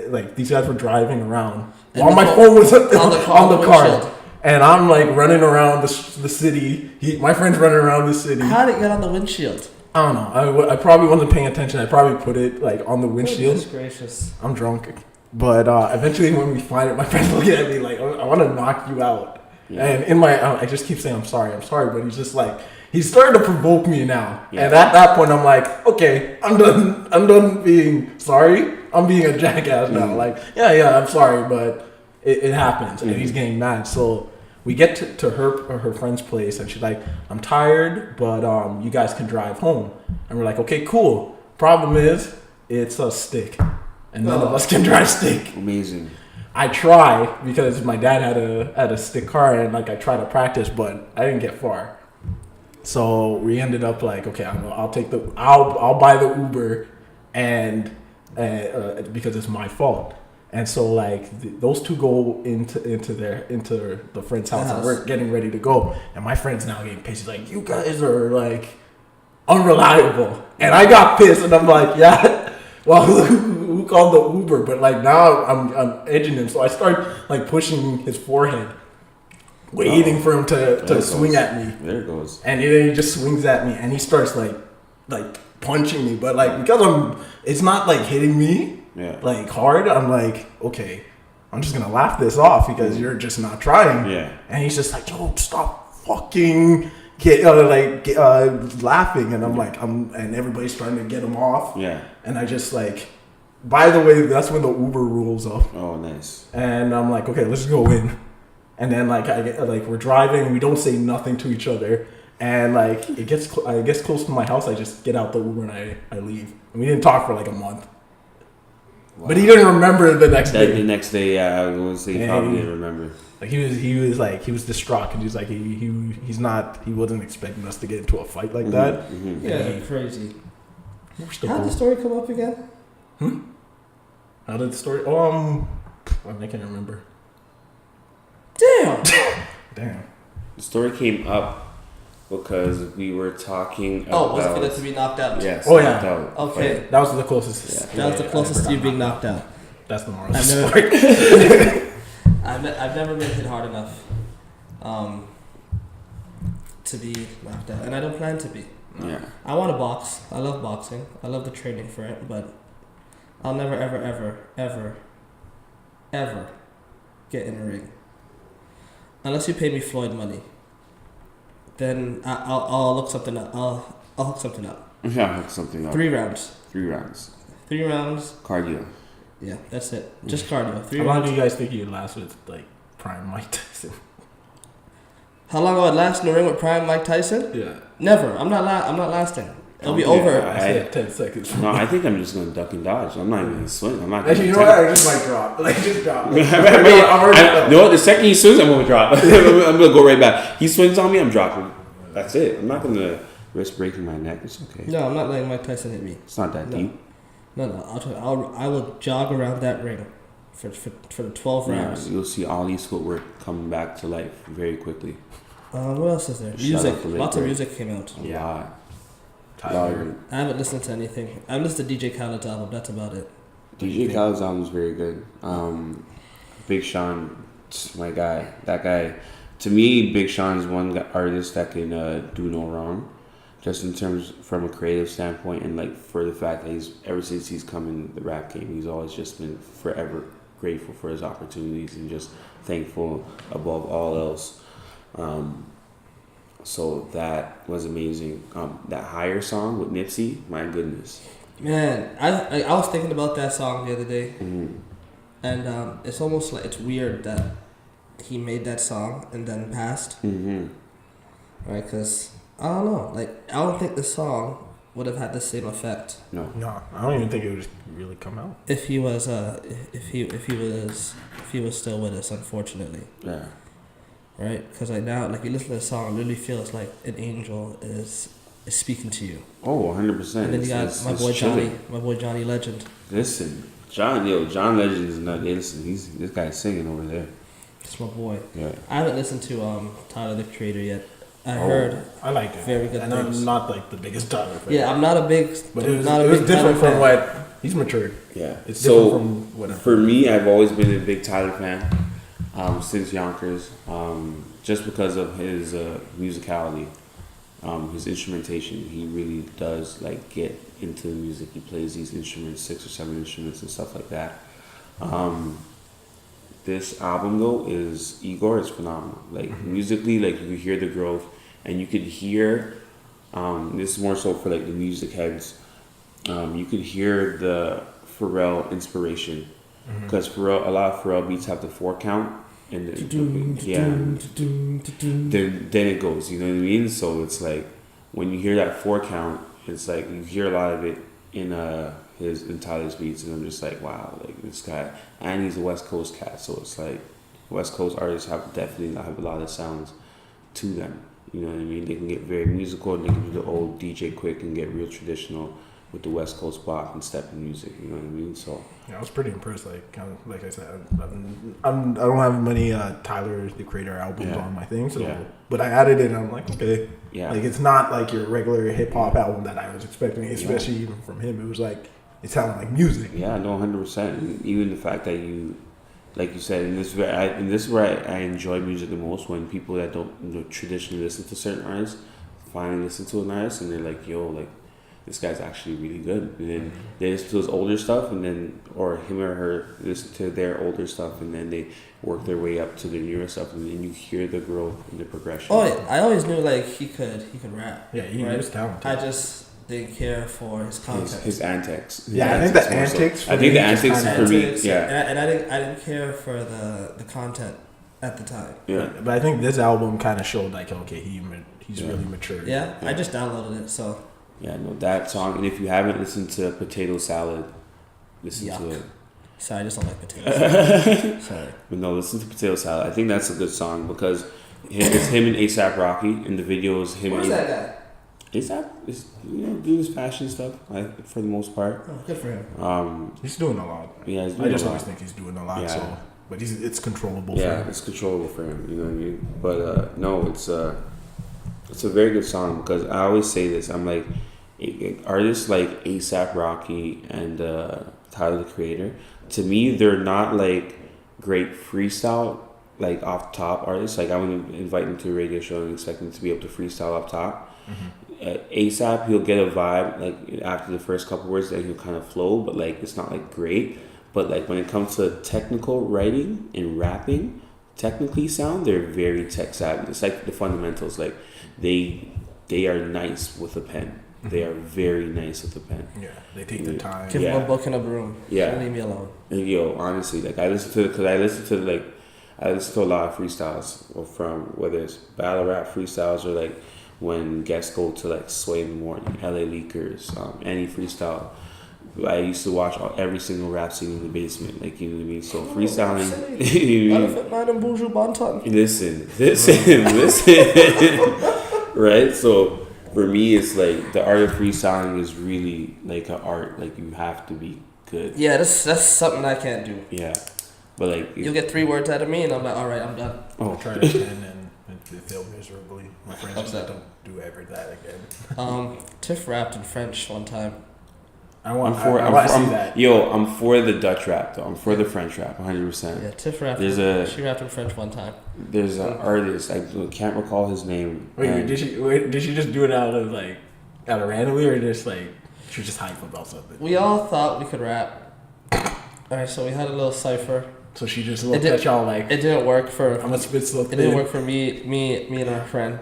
Like these guys were driving around while my phone was on the car. And I'm like running around the city. My friend's running around the city.
How did it get on the windshield?
I don't know. I probably wasn't paying attention. I probably put it like on the windshield.
Goodness gracious.
I'm drunk. But eventually when we find it, my friend's looking at me like, "I want to knock you out." Yeah. And in my, I just keep saying, I'm sorry. But he's just like, he's starting to provoke me now. Yeah. And at that point, I'm like, okay, I'm done being sorry. I'm being a jackass now. Like, yeah, I'm sorry, but it happens. And he's getting mad. So we get to her friend's place, and she's like, "I'm tired, but you guys can drive home." And we're like, "Okay, cool." Problem is, it's a stick, and none of us can drive stick.
Amazing.
I try because my dad had a stick car, and like I try to practice, but I didn't get far. So we ended up like, okay, I'll buy the Uber, and because it's my fault. And so like those two go into the friend's house, and we're getting ready to go, and my friend's now getting pissed. He's like, "You guys are like unreliable," and I got pissed, and I'm like, "Yeah, well, who who called the Uber? But like now I'm edging him, so I start like pushing his forehead, waiting for him to swing at me.
There it goes.
And then he just swings at me, and he starts like punching me. But like because it's not like hitting me like hard. I'm like, okay, I'm just gonna laugh this off because you're just not trying.
Yeah.
And he's just like, yo, stop fucking laughing, and I'm like, and everybody's trying to get him off.
Yeah.
And I just like, by the way, that's when the Uber rolls up.
Oh, nice.
And I'm like, okay, let's go in. And then like we're driving, we don't say nothing to each other, and like it gets close to my house. I just get out the Uber and I leave. And we didn't talk for like a month. Wow. But he didn't remember the next day.
The next day, yeah, I was going to say he probably didn't remember.
Like he was distraught because he was like he wasn't expecting us to get into a fight like that.
Mm-hmm.
Yeah, crazy.
How
did the story come up again?
How did the story? I can't remember.
Damn.
The story came up because we were talking about...
Oh, was it going to be knocked out?
Yes.
Oh, yeah.
Okay.
That was the closest.
Yeah. That was the closest to you being knocked out.
That's the moral of the story.
I've never been hit hard enough to be knocked out, and I don't plan to be.
Yeah.
I want to box. I love boxing. I love the training for it, but I'll never, ever, ever, ever, ever get in a ring unless you pay me Floyd money. Then I'll look something up. I'll hook something up.
Yeah, hook something up.
3 rounds.
3 rounds.
3 rounds.
Cardio.
Yeah, that's it. Just cardio. 3
How
rounds.
long do you guys think you'd last with like prime Mike Tyson?
How long I would last in the ring with prime Mike Tyson?
Yeah.
Never. I'm not lasting. It'll be over.
I said 10 seconds.
No, I think I'm just gonna duck and dodge. I'm not even gonna swing. I'm not.
Actually, you know what? I just might drop. Like just drop.
You know what? The second he swings, I'm gonna drop. I'm gonna go right back. He swings on me, I'm dropping. That's it. I'm not gonna risk breaking my neck. It's okay.
No, I'm not letting Mike Tyson hit me.
It's not that deep.
No. I will jog around that ring for the 12 rounds.
Yeah, you'll see Ali's footwork coming back to life very quickly.
What else is there? Music. Lots of music came out.
Yeah.
I haven't listened to anything. I listened to DJ Khaled's album. That's about it.
DJ Khaled's album is very good. Big Sean, my guy. That guy. To me, Big Sean is one artist that can do no wrong. Just in terms from a creative standpoint, and like for the fact that ever since he's come in the rap game, he's always just been forever grateful for his opportunities and just thankful above all else. So that was amazing. That Higher song with Nipsey, my goodness.
Man, I was thinking about that song the other day,
Mm-hmm.
and it's almost like it's weird that he made that song and then passed,
Mm-hmm.
right? Because I don't know, like I don't think the song would have had the same effect.
No, I don't even think it would really come out
if he was if he was still with us, unfortunately.
Yeah.
Right, because like now, like you listen to the song, it literally feels like an angel is speaking to you.
Oh, 100%.
And then you got my boy Johnny Legend.
Listen, John Legend is not. Listen, this guy's singing over there.
It's my boy.
Yeah.
I haven't listened to Tyler the Creator yet. I heard.
I liked it.
Very good
and
things.
I'm not like the biggest Tyler fan.
Yeah, I'm not a big.
But it was different from what he's matured.
Yeah.
It's different from whatever.
For me, I've always been a big Tyler fan since Yonkers, just because of his musicality, his instrumentation. He really does like get into the music. He plays these instruments, 6 or 7 instruments and stuff like that. This album though is Igor. It's phenomenal. Like musically, like you could hear the growth, and you could hear. This is more so for like the music heads. You could hear the Pharrell inspiration, because a lot of Pharrell beats have the 4 count, and then it goes. You know what I mean? So it's like when you hear that 4 count, it's like you hear a lot of it in Tyler's beats, and I'm just like, wow, like this guy, and he's a West Coast cat, so it's like West Coast artists definitely have a lot of sounds to them. You know what I mean? They can get very musical, and they can do the old DJ quick and get real traditional with the West Coast pop and step in music. You know what I mean? So
yeah, I was pretty impressed. Like kind of like I said, I don't have many Tyler the Creator albums on my thing, so but I added it and I'm like, okay, like it's not like your regular hip hop album that I was expecting, especially even from him. It was like it sounded like music.
Yeah, no, 100%. Even the fact that you, like you said, and this is where I enjoy music the most, when people that don't traditionally listen to certain artists finally listen to an artist and they're like, yo, like, this guy's actually really good. And then they listen to his older stuff, and then, or him or her listen to their older stuff, and then they work their way up to the newer stuff, and then you hear the growth and the progression.
Oh yeah, I always knew like he could rap.
Yeah, he was talented.
I just didn't care for his content.
His antics.
I think the antics.
I think the antics for me.
Yeah, and I didn't care for the content at the time.
Yeah,
but I think this album kind of showed like, okay, he's really matured.
Yeah, I just downloaded it, so.
Yeah, no, that song. And if you haven't listened to Potato Salad, listen to it.
Sorry, I just don't like potatoes. Sorry.
But no, listen to Potato Salad. I think that's a good song because it's him and A$AP Rocky. In the video is him.
Where's that guy?
A$AP is doing his fashion stuff for the most part.
Oh, good for him.
He's doing a lot.
Yeah,
I just always think he's doing a lot. Yeah. So, but it's controllable.
Yeah,
for him.
it's controllable for him. You know what I mean? But no, it's a very good song because I always say this. I'm like, artists like A$AP Rocky and Tyler the Creator, to me, they're not like great freestyle, like off top artists. Like I wouldn't invite them to a radio show and expect them to be able to freestyle off top. A$AP, he'll get a vibe like after the first couple words, then he'll kind of flow, but like it's not like great. But like when it comes to technical writing and rapping, technically sound, they're very tech savvy. It's like the fundamentals. Like they are nice with a pen. They are very nice with the pen.
Yeah, they take their time.
Give him a book in a broom.
Yeah,
leave me alone.
And yo, honestly, like I listen to a lot of freestyles from whether it's battle rap freestyles or like when guests go to like Sway in the Morning, LA Leakers, any freestyle. I used to watch every single rap scene in the basement, like you know what I mean. So freestyling,
Elephant Man and Buju Banton.
Listen, right? So. For me, it's like the art of freestyling is really like an art. Like you have to be good.
Yeah, that's something I can't do.
Yeah, but like
you'll get 3 words out of me, and I'm like, all right, I'm done.
Oh, try to 10 and it failed miserably. My friends said, don't do ever that again.
Tiff rapped in French one time.
I want to see that.
Yo, I'm for the Dutch rap though. I'm for the French rap, 100%.
Yeah, Tiff rapped. She rapped in French one time.
There's an artist, I can't recall his name.
Wait, did she just do it out of randomly, or just like she was just hype about something?
We all thought we could rap. Alright, so we had a little cipher.
So she just looked at y'all like,
it didn't work for.
I'm gonna spit something.
It didn't work for me and our friend.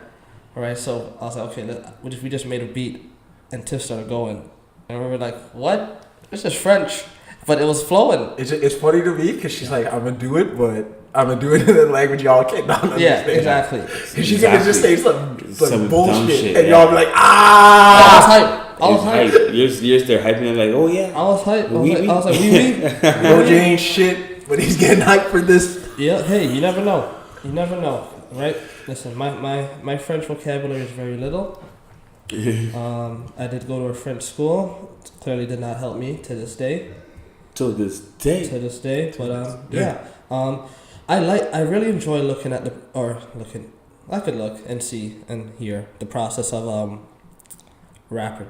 Alright, so I was like, okay, what if we just made a beat and Tiff started going? And we were like, what? This is French. But it was flowing.
It's funny to me because she's like, I'm going to do it, but I'm going to do it in a language y'all can't understand.
Yeah, exactly.
She's going to just say some bullshit. And
yeah.
y'all be like, ah!
I was hype.
You're there hyping it like, oh yeah.
I was hype. I was like, we.
OJ ain't shit, but he's getting hyped for this.
Yeah, hey, you never know. You never know, right? Listen, my French vocabulary is very little. I did go to a French school. It clearly did not help me to this day. But yeah. I really enjoy looking at I could look and see and hear the process of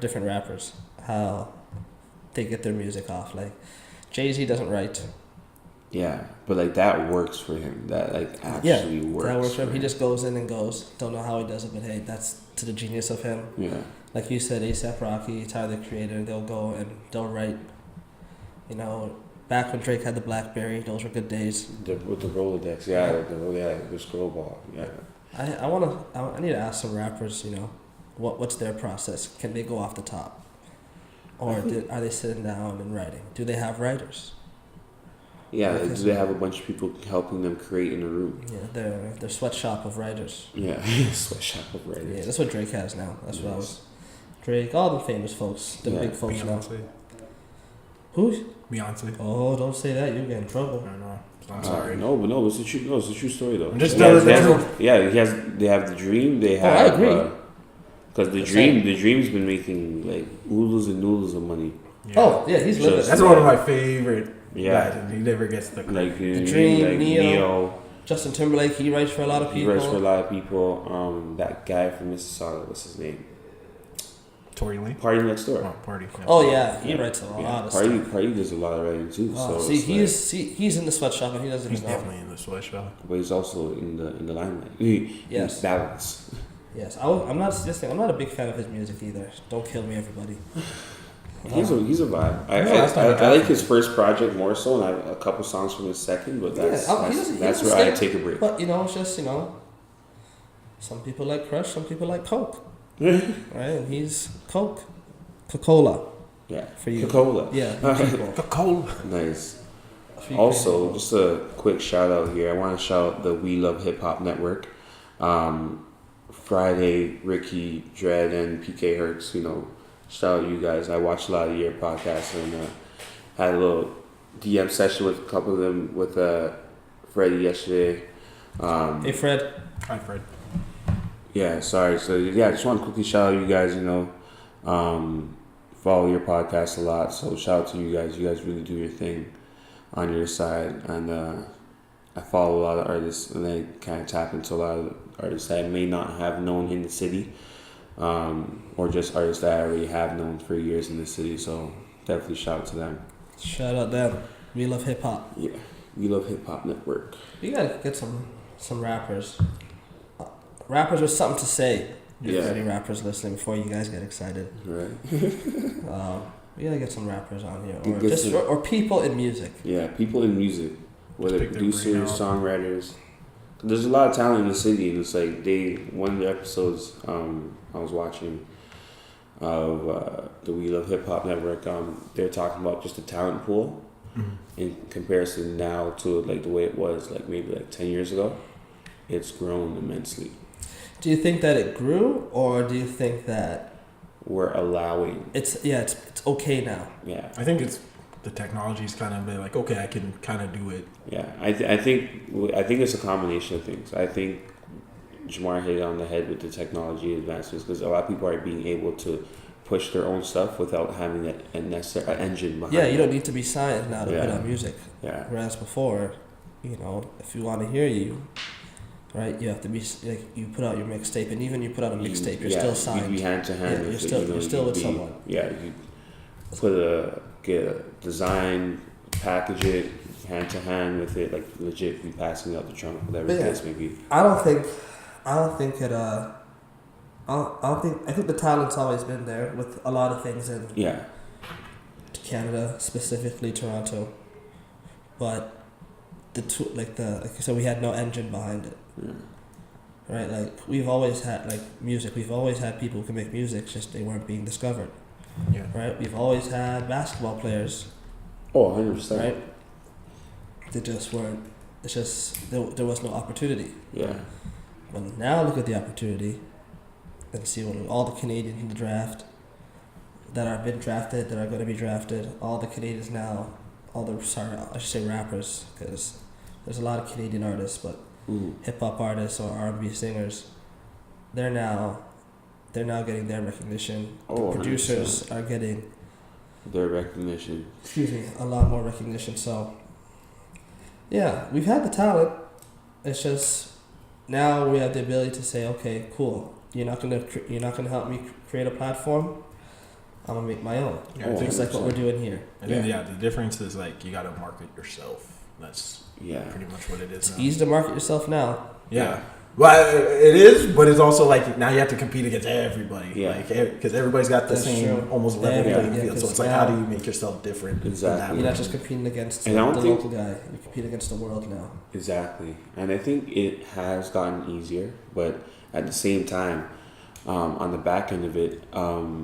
different rappers, how they get their music off. Like Jay-Z doesn't write.
Yeah, but like that works for him. That like actually works.
That works for him. He just goes in and goes. Don't know how he does it, but hey, that's to the genius of him.
Yeah.
Like you said, A$AP Rocky, Tyler the Creator, they'll go and they'll write. You know, back when Drake had the BlackBerry, those were good days.
With the Rolodex, the scroll ball, yeah.
I need to ask some rappers, you know, what's their process? Can they go off the top, or are they sitting down and writing? Do they have writers?
Yeah, do they have a bunch of people helping them create in a room?
Yeah, their sweatshop of writers.
Yeah, sweatshop of writers.
Yeah, that's what Drake has now. That's what I was. Drake, all the famous folks, the big folks
Beyonce.
now. Who?
Beyonce.
Oh, don't say that. You get in trouble.
I know. I'm sorry.
No, it's a true story though.
I'm just telling the truth.
Yeah, they have the dream. They have.
I agree.
Because the dream's been making like oodles and noodles of money.
Yeah.
Oh yeah, he's living.
That's one of my favorite.
Yeah,
guys. He never gets the
the
Dream,
like
Neo, Justin Timberlake. He writes for a lot of people.
That guy from Mississauga, what's his name?
Tory Lane?
Party Next Door.
Oh, Party. Yeah.
Oh yeah, he writes a lot of stuff.
Party does a lot of writing too.
Oh,
so
see,
it's
he's in the sweatshop and he doesn't
He's
even know.
definitely in the sweatshop.
but he's also in the limelight.
Yes.
He's balanced.
Yes, I'm not a big fan of his music either. Don't kill me, everybody.
He's a vibe. I like his first project more so, and I have a couple songs from his second, but that's where I take a break.
But it's just some people like Crush, some people like Coke, right? And he's Coca-Cola.
Yeah,
for you.
Coca-Cola.
Yeah,
Coca-Cola.
Nice. Also, just a quick shout out here. I want to shout out the We Love Hip Hop Network. Friday, Ricky, Dredd, and PK Hertz. Shout out you guys. I watched a lot of your podcasts and had a little DM session with a couple of them with Freddie yesterday.
Hey Fred.
Hi Fred.
Yeah, sorry. So yeah, I just want to quickly shout out you guys. Follow your podcast a lot. So shout out to you guys. You guys really do your thing on your side, and I follow a lot of artists, and they kind of tap into a lot of artists that I may not have known in the city. Or just artists that I already have known for years in the city, so definitely shout out to them.
Shout out them. We love hip hop.
Yeah, We Love Hip Hop Network.
We gotta get some rappers. Rappers with something to say.
Yeah.
Any rappers listening before you guys get excited.
Right.
We gotta get some rappers on here, or people in music.
Yeah, people in music, whether producers, songwriters. There's a lot of talent in the city, and it's like one of the episodes I was watching of the We Love Hip Hop Network. They're talking about just the talent pool in comparison now to like the way it was like maybe like 10 years ago. It's grown immensely.
Do you think that it grew, or do you think that
we're allowing?
It's okay now.
Yeah,
I think it's the technology's kind of been like, okay, I can kind of do it.
Yeah, I think it's a combination of things. I think Jamar hit it on the head with the technology advancements, because a lot of people are being able to push their own stuff without having a necessary engine behind it.
Yeah, you don't need to be signed now to put out music.
Yeah.
Whereas before, if you want to hear you, right, you have to be like, you put out your mixtape, and even you put out a mixtape, you're still signed.
You'd be hand to hand.
Yeah, you're still with someone.
Yeah, you get a design, package it, hand to hand with it, like legit be passing out the trunk, whatever the case may be.
I think the talent's always been there with a lot of things in Canada, specifically Toronto, but like I said, we had no engine behind it.
Yeah.
Right, like we've always had music. We've always had people who can make music, just they weren't being discovered.
Yeah.
Right, we've always had basketball players.
Oh, 100%.
Right. They just weren't. It's just there was no opportunity.
Yeah.
But now look at the opportunity, and see all the Canadians in the draft that are been drafted, that are going to be drafted. All the Canadians now, I should say rappers, because there's a lot of Canadian artists, but hip hop artists or R&B singers, they're now getting their recognition.
Oh,
the producers
100%.
are getting
their recognition.
a lot more recognition. So yeah, we've had the talent. It's just now we have the ability to say, okay, cool. You're not gonna help me create a platform. I'm gonna make my own.
Yeah,
just like what we're doing here.
I think the difference is like you gotta market yourself. That's pretty much what it is.
It's
now.
easy to market yourself now.
Yeah. Well, it is, but it's also like now you have to compete against everybody.
Yeah.
Like, because everybody's got the same almost level playing field. So it's like, how do you make yourself different?
Exactly.
You're not just competing against the local guy. You compete against the world now.
Exactly. And I think it has gotten easier, but at the same time, on the back end of it, I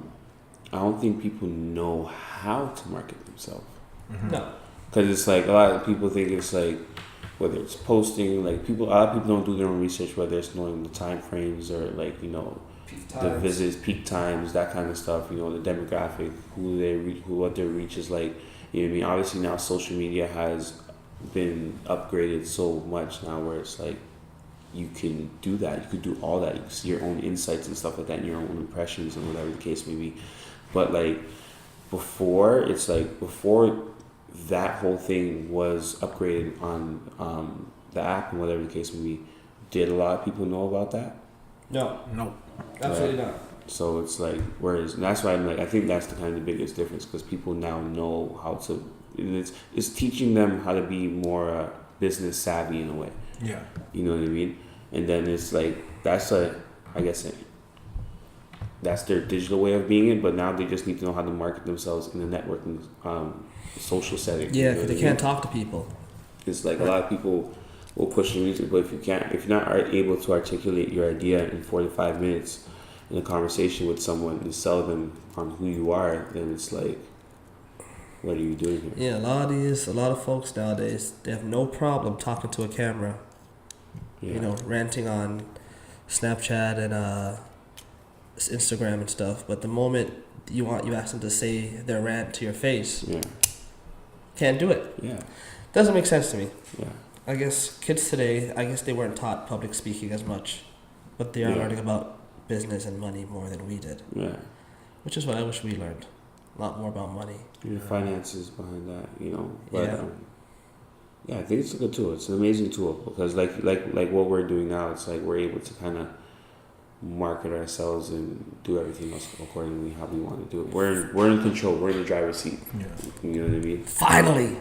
don't think people know how to market themselves.
Mm-hmm.
No.
Because it's like a lot of people think it's like, whether it's posting, like a lot of people don't do their own research, whether it's knowing the time frames or like, the visits, peak times, that kind of stuff, the demographic, who they reach, what their reach is like. You know what I mean? Obviously now social media has been upgraded so much now where it's like you can do that. You could do all that. You can see your own insights and stuff like that and your own impressions and whatever the case may be. But like before that whole thing was upgraded on the app and whatever the case may be, did a lot of people know about that?
No.
No.
Absolutely not.
So it's like, whereas, and that's why I'm like, I think that's the kind of the biggest difference, because people now know how to, it's teaching them how to be more business savvy in a way.
Yeah.
You know what I mean? And then it's like, that's their digital way of being it, but now they just need to know how to market themselves in the networking social setting.
Yeah,
you know
because they can't talk to people.
It's like a lot of people will push the music, but if you're not able to articulate your idea in 4 to 5 minutes in a conversation with someone and sell them on who you are, then it's like, what are you doing here?
Yeah, a lot of folks nowadays, they have no problem talking to a camera.
Yeah.
You know, ranting on Snapchat and Instagram and stuff. But the moment you ask them to say their rant to your face,
Yeah.
can't do it.
Yeah.
Doesn't make sense to me.
Yeah.
I guess kids today, they weren't taught public speaking as much, but they are learning about business and money more than we did.
Yeah.
Which is what I wish we learned. A lot more about money.
Your finances behind that, you know. But,
Yeah.
I think it's a good tool. It's an amazing tool, because like what we're doing now, it's like we're able to kind of market ourselves and do everything else accordingly how we want to do it. We're in control. We're in the driver's seat.
Yeah.
You know what I mean?
Finally.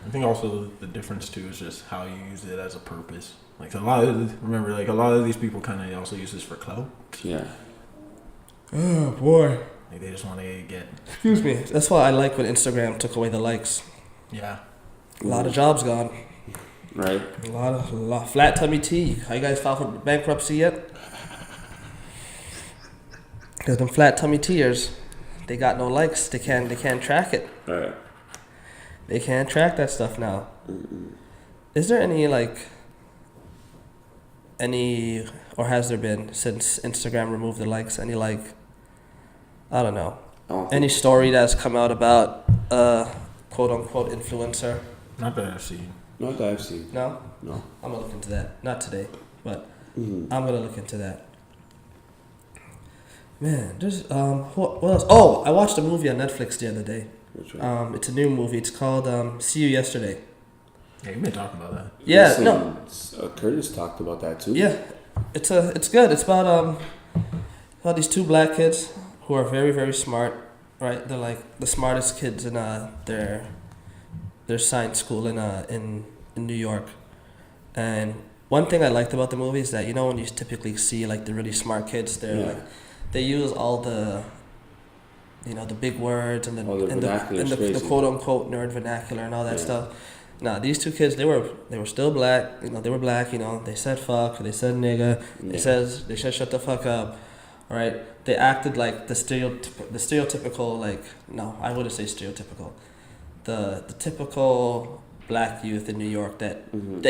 I think also the difference too is just how you use it as a purpose. Like a lot of these people kind of also use this for clout.
Yeah.
Oh boy.
Like they just want to get.
Excuse me. That's why I like when Instagram took away the likes.
Yeah.
A lot of jobs gone.
Right.
A lot of flat tummy tea. How you guys filed for bankruptcy yet? Because them flat tummy tears, they got no likes. They can't track it.
Right.
They can't track that stuff now.
Mm-mm.
Is there or has there been, since Instagram removed the likes, I don't know, any story that's come out about quote unquote influencer?
Not that I've seen.
Not that I've seen.
No?
No.
I'm gonna look into that. Not today, but
Mm-hmm.
I'm gonna look into that. Man, there's what else? Oh, I watched a movie on Netflix the other day.
Which one?
It's a new movie. It's called See You Yesterday.
Yeah, you've been talking about that.
Yeah,
Listen,
no.
Curtis talked about that too.
Yeah, it's good. It's about these two black kids who are very, very smart. Right, they're like the smartest kids in their science school in New York. And one thing I liked about the movie is that, you know, when you typically see like the really smart kids, they use all the, you know, the big words and the quote unquote nerd vernacular and all that stuff. Nah, these two kids, they were still black. You know, they were black. You know, they said fuck, they said nigga, they said shut the fuck up. All right, they acted like the stereotypical, like, no, I wouldn't say stereotypical, the typical black youth in New York that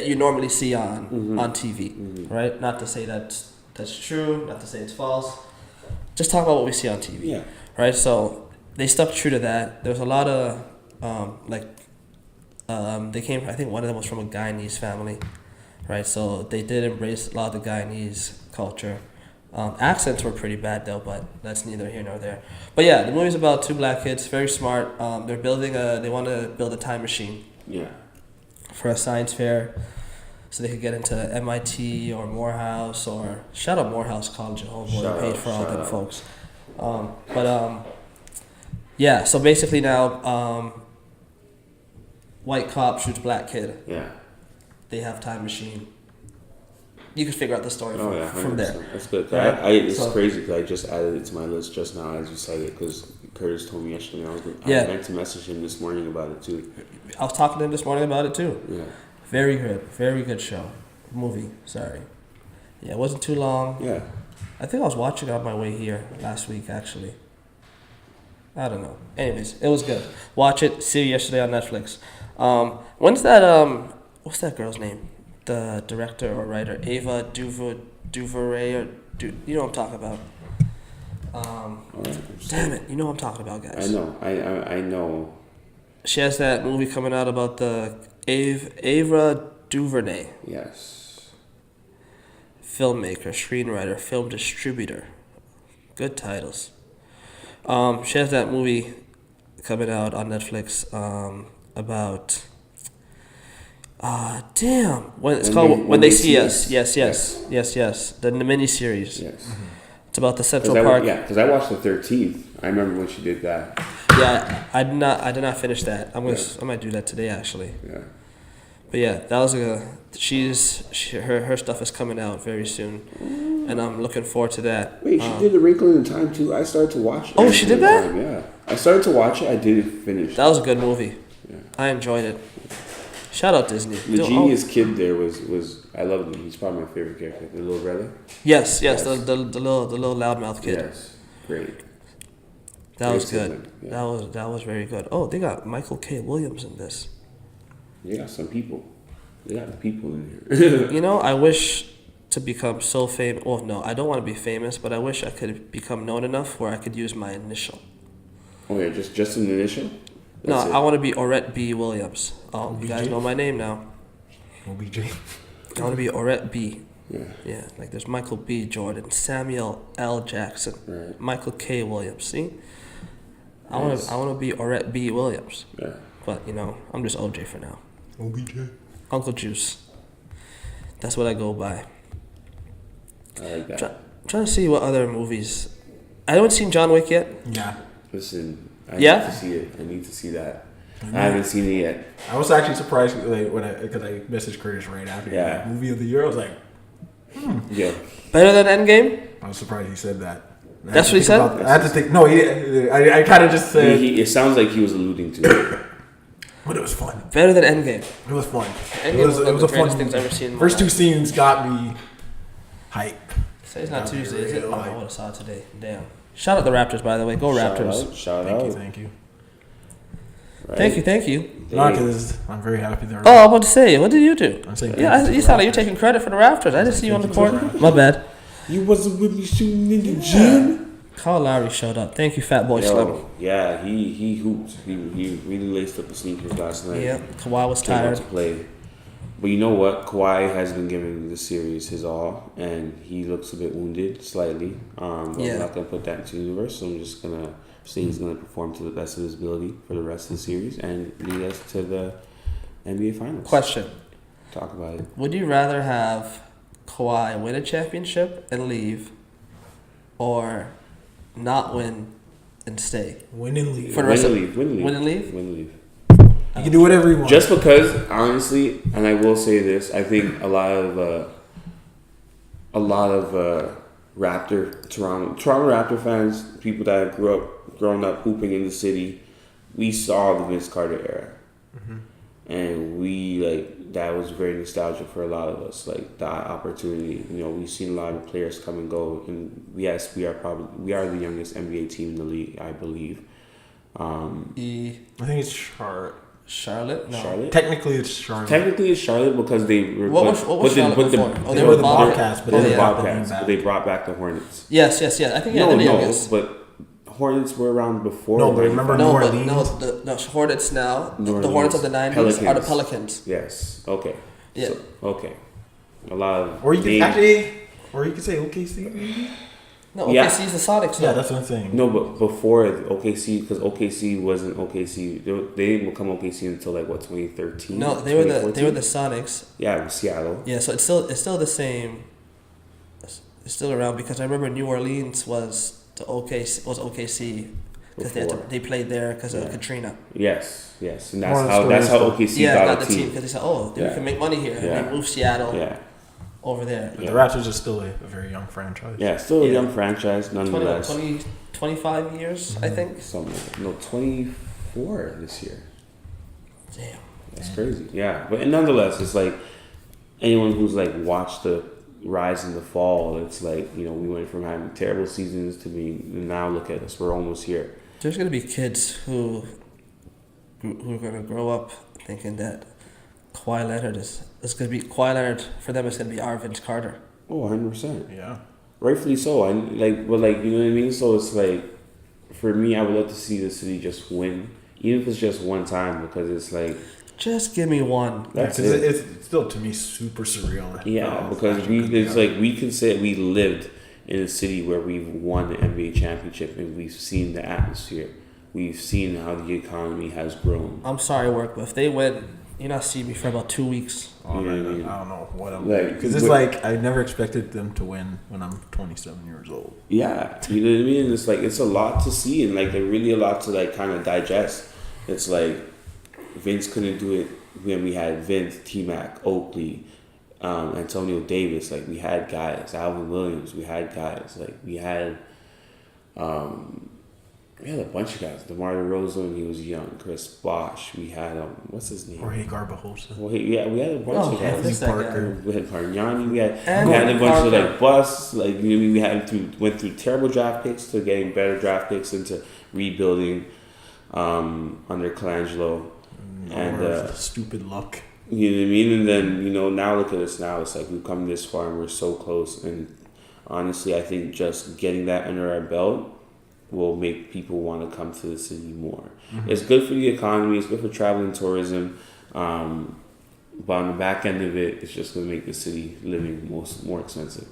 you normally see on TV, right? Not to say that's true, not to say it's false. Just talk about what we see on TV.
Yeah.
Right. So they stuck true to that. There was a lot of they came. I think one of them was from a Guyanese family, right? So they did embrace a lot of the Guyanese culture. Accents were pretty bad though, but that's neither here nor there. But yeah, the movie's about two black kids, very smart. They want to build a time machine.
Yeah.
For a science fair, so they could get into MIT or Morehouse, or shout out Morehouse College at home, who paid for all them folks. Yeah, so basically now, white cop shoots black kid.
Yeah.
They have time machine. You can figure out the story from there.
That's good.
Right?
It's crazy because I just added it to my list just now as you said it, because Curtis told me yesterday. I meant to message him this morning about it too.
I was talking to him this morning about it too.
Yeah.
Very good show. Movie, sorry. Yeah, it wasn't too long.
Yeah.
I think I was watching it on my way here last week, actually. I don't know. Anyways, it was good. Watch it. See You Yesterday on Netflix. When's that, what's that girl's name? The director or writer, Ava DuVernay, or you know what I'm talking about. Damn it, you know what I'm talking about, guys.
I know. I know.
She has that movie coming out about the Ava DuVernay.
Yes.
Filmmaker, screenwriter, film distributor. Good titles. She has that movie coming out on Netflix about... damn. When it's called When They See Us. Yes. The miniseries.
Yes.
about the Central Park.
Because I watched the 13th. I remember when she did that.
Yeah, I did not finish that. I might do that today actually.
Yeah.
But yeah, that was her stuff is coming out very soon, and I'm looking forward to that.
Wait, she did A Wrinkle in Time too. I started to watch it.
Oh, she did that?
Yeah, I started to watch it. I didn't finish.
That was a good movie.
Yeah.
I enjoyed it. Shout out Disney.
The genius kid there was I loved him. He's probably my favorite character. The little brother.
Yes. The little loudmouth kid.
Yes, great.
That was good.
Yeah.
That was very good. Oh, they got Michael K. Williams in this.
They got some people. They got the people in here.
You know, I wish to become so famous. Well, no, I don't want to be famous, but I wish I could become known enough where I could use my initial.
Oh yeah, just an initial.
That's I want to be Orette B. Williams. Oh, you guys know my name now.
OBJ.
I want to be Orette B.
Yeah.
Yeah, like there's Michael B. Jordan, Samuel L. Jackson,
Right.
Michael K. Williams. See, I want to be Orette B. Williams.
Yeah.
But you know, I'm just OJ for now.
OBJ.
Uncle Juice. That's what I go by.
I like that.
Trying to see what other movies. I haven't seen John Wick yet.
Yeah.
Listen, I
Yeah?
need to see it. I need to see that. I haven't seen it yet.
I was actually surprised because I messaged Curtis right after.
Yeah.
Movie of the year. I was like,
Yeah.
Better than Endgame?
I was surprised he said that.
That's what he said?
I had to think. No, I kind of just said.
It sounds like he was alluding to it.
But it was fun.
Better than Endgame.
It was fun.
Endgame was one of the greatest things I've ever seen in my
First two
life.
scenes got me hype.
Say it's not
Got me
Tuesday, is it?
real
Oh, I
hype.
would have saw it today. Damn. Shout out the Raptors, by the way. Go Raptors.
Shout out.
Thank you.
Right?
Thank you.
No, because I'm very happy they're.
Oh, I'm about to say, what did you do?
I'm saying
Yeah, you sound like you're taking credit for the Raptors. I just see you on the court. My bad.
You wasn't with me shooting in the gym.
Kyle Lowry showed up. Thank you, Fat Boy Slim.
Yeah, he hooped. He really laced up the sneakers last night.
Yeah, Kawhi was
Came out
tired.
to play. But you know what? Kawhi has been giving the series his all, and he looks a bit wounded, slightly. But I'm not going to put that into the universe, so I'm just going to say he's going to perform to the best of his ability for the rest of the series and lead us to the NBA Finals.
Question.
Talk about it.
Would you rather have Kawhi win a championship and leave, or not win and stay?
Win and leave.
For the
Win
rest
and
of
leave. Win and leave.
Win and leave?
Win and leave.
You can do whatever you want.
Just because, honestly, and I will say this, I think a lot of Toronto Raptor fans, people that grown up hooping in the city, we saw the Vince Carter era, and that was very nostalgic for a lot of us. Like that opportunity, we've seen a lot of players come and go, and yes, we are the youngest NBA team in the league, I believe.
I think it's
Charlotte? No.
Charlotte.
Technically, it's Charlotte.
Technically, it's Charlotte because they were.
What was Charlotte before?
They were the Bobcats, but
They were
they
the
brought
Bobcats,
them
but
back.
they brought back the Hornets.
Yes. I think they're the youngest.
But Hornets were around before.
No, but remember
No,
New
but
Orleans?
the Hornets now,
New
the Hornets of the
Orleans.
90s are the
Pelicans.
Pelicans.
Yes. Okay.
Yeah.
So, okay. A lot of.
Or you could
names.
say OKC. Maybe?
No,
Yeah.
OKC's the Sonics.
Yeah,
now.
that's what I'm saying.
No, but before OKC, because OKC wasn't OKC. They didn't become OKC until 2013.
No, they were the
2014?
Sonics.
Yeah, it was Seattle.
Yeah, so it's still the same. It's still around because I remember New Orleans was OKC because
Before.
they played there because of Katrina.
Yes, and
More
that's how
stories,
OKC
Yeah,
got
got
a
the team
team.
because they said, we
Yeah.
can make money here,
Yeah.
and they moved Seattle
Yeah.
over there.
But the Raptors are still a very young franchise.
Yeah, still a
Yeah.
young franchise, nonetheless.
25 years, I think.
24 this year.
Damn.
That's crazy. Yeah, but nonetheless, it's like anyone who's watched the rise and the fall. It's we went from having terrible seasons to now look at us. We're almost here.
There's gonna be kids who are gonna grow up thinking that Kawhi Leonard is gonna be Kawhi Leonard for them. It's gonna be our Vince Carter.
Oh, 100%.
Yeah.
Rightfully so. You know what I mean. So it's for me, I would love to see the city just win, even if it's just one time, because it's
Just give me one.
that's
Because
it.
it's still, to me, super surreal.
Yeah, because we can say we lived in a city where we've won the NBA championship and we've seen the atmosphere. We've seen how the economy has grown.
I'm sorry, work, but if they win you're not seeing me for about 2 weeks.
Oh,
You know
man,
what I mean?
I don't know what I'm
Like,
like. Because it's like I never expected them to win when I'm 27 years old.
Yeah, you know what I mean? It's like, it's a lot to see, and like, really a lot to like kind of digest. It's like, Vince couldn't do it when we had Vince, T-Mac, Oakley, Antonio Davis. Like, we had guys, Alvin Williams, we had guys. Like, we had a bunch of guys. DeMar DeRozan when he was young, Chris Bosh. We had what's his name?
Jorge Garbajosa.
Well, we had a bunch of guys.
Anthony Parker.
We had Pargnani. We had
Anthony
a bunch of
Parker.
like busts. Like, you know, went through terrible draft picks to getting better draft picks into rebuilding under Colangelo. And
stupid luck.
you know what I mean? And then, you know, now look at us now. It's like we've come this far and we're so close. And honestly, I think just getting that under our belt will make people want to come to the city more.
Mm-hmm.
It's good for the economy. It's good for travel and tourism. But on the back end of it, it's just going to make the city living more expensive.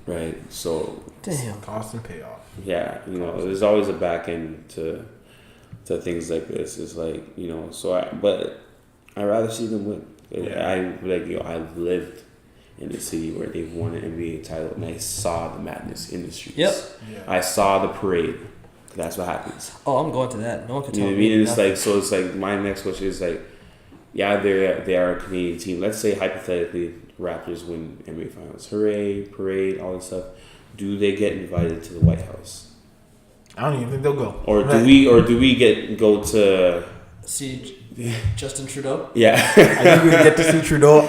Right? So,
Damn.
Cost and payoff.
yeah, you know, there's always a back end to things like this. It's like, you know, but I'd rather see them win.
Yeah.
I've lived in a city where they've won an NBA title, and I saw the madness in the streets.
Yep.
Yeah.
I saw the parade. That's what happens.
Oh, I'm going to that. No one can
You
tell
know what I
me.
mean? And it's
nothing.
like, so it's like, my next question is like, yeah, they are a Canadian team. Let's say hypothetically, Raptors win NBA Finals. Hooray, parade, all this stuff. Do they get invited to the White House?
I don't even think they'll go.
Or do we go to
See Justin Trudeau.
Yeah.
I think we get to see Trudeau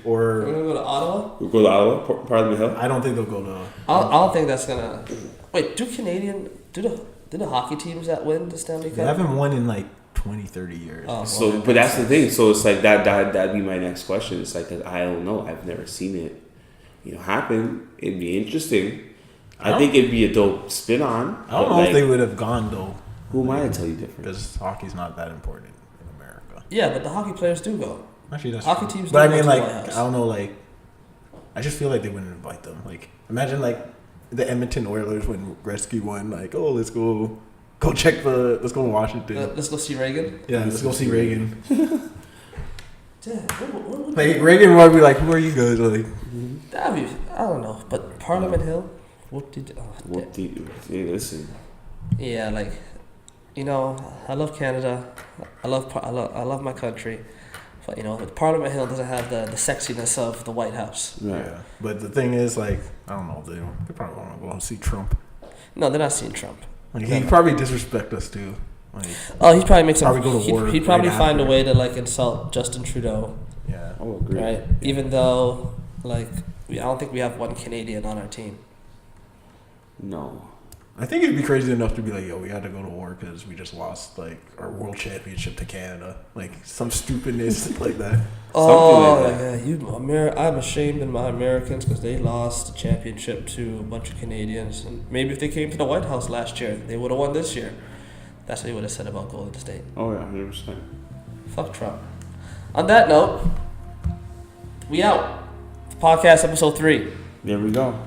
We're gonna go to Ottawa.
We'll go to Ottawa, Parliament Hill.
I don't think they'll go to.
I don't think that's gonna. Wait, do the hockey teams that win the Stanley Cup?
They haven't won in like 20, 30 years.
Oh,
So,
well,
but that's the thing. So it's like that'd be my next question. It's like, 'cause I don't know. I've never seen it, happen. It'd be interesting. I think it'd be a dope spin on.
I don't know if they would have gone though.
Who am I to tell you different?
Because hockey's not that important in America.
Yeah, but the hockey players do go.
Actually, that's
Hockey
true.
teams
But I
do
mean,
go to
like,
the White House.
I don't know, like, I just feel like they wouldn't invite them. Like, imagine like the Edmonton Oilers when Gretzky won. Like, oh, let's go check let's go to Washington.
Let's go see Reagan.
Yeah, let's go see Reagan.
Damn, what
Like Reagan would be like, "Who are you guys?" Like,
that'd be, I don't know, but Parliament Hill.
Hey, listen.
Yeah, like, I love Canada. I love my country. But but Parliament Hill doesn't have the sexiness of the White House.
Right.
yeah. But the thing is, like, I don't know. They probably want to go and see Trump.
No, they're not seeing Trump.
Like, he'd probably disrespect us too. Like,
Oh, he'd probably make some.
Probably go to war
He'd probably
right
find a
after.
way to like insult Justin Trudeau,
yeah.
I'll agree.
right? Even though, like, I don't think we have one Canadian on our team.
No.
I think it'd be crazy enough to be like, yo, we had to go to war because we just lost like our world championship to Canada, like some stupidness like that.
Oh,
like
yeah, I'm ashamed of my Americans because they lost the championship to a bunch of Canadians. And maybe if they came to the White House last year, they would have won this year. That's what he would have said about Golden State.
Oh yeah, 100%.
Fuck Trump. On that note, we out. Podcast episode 3.
There we go.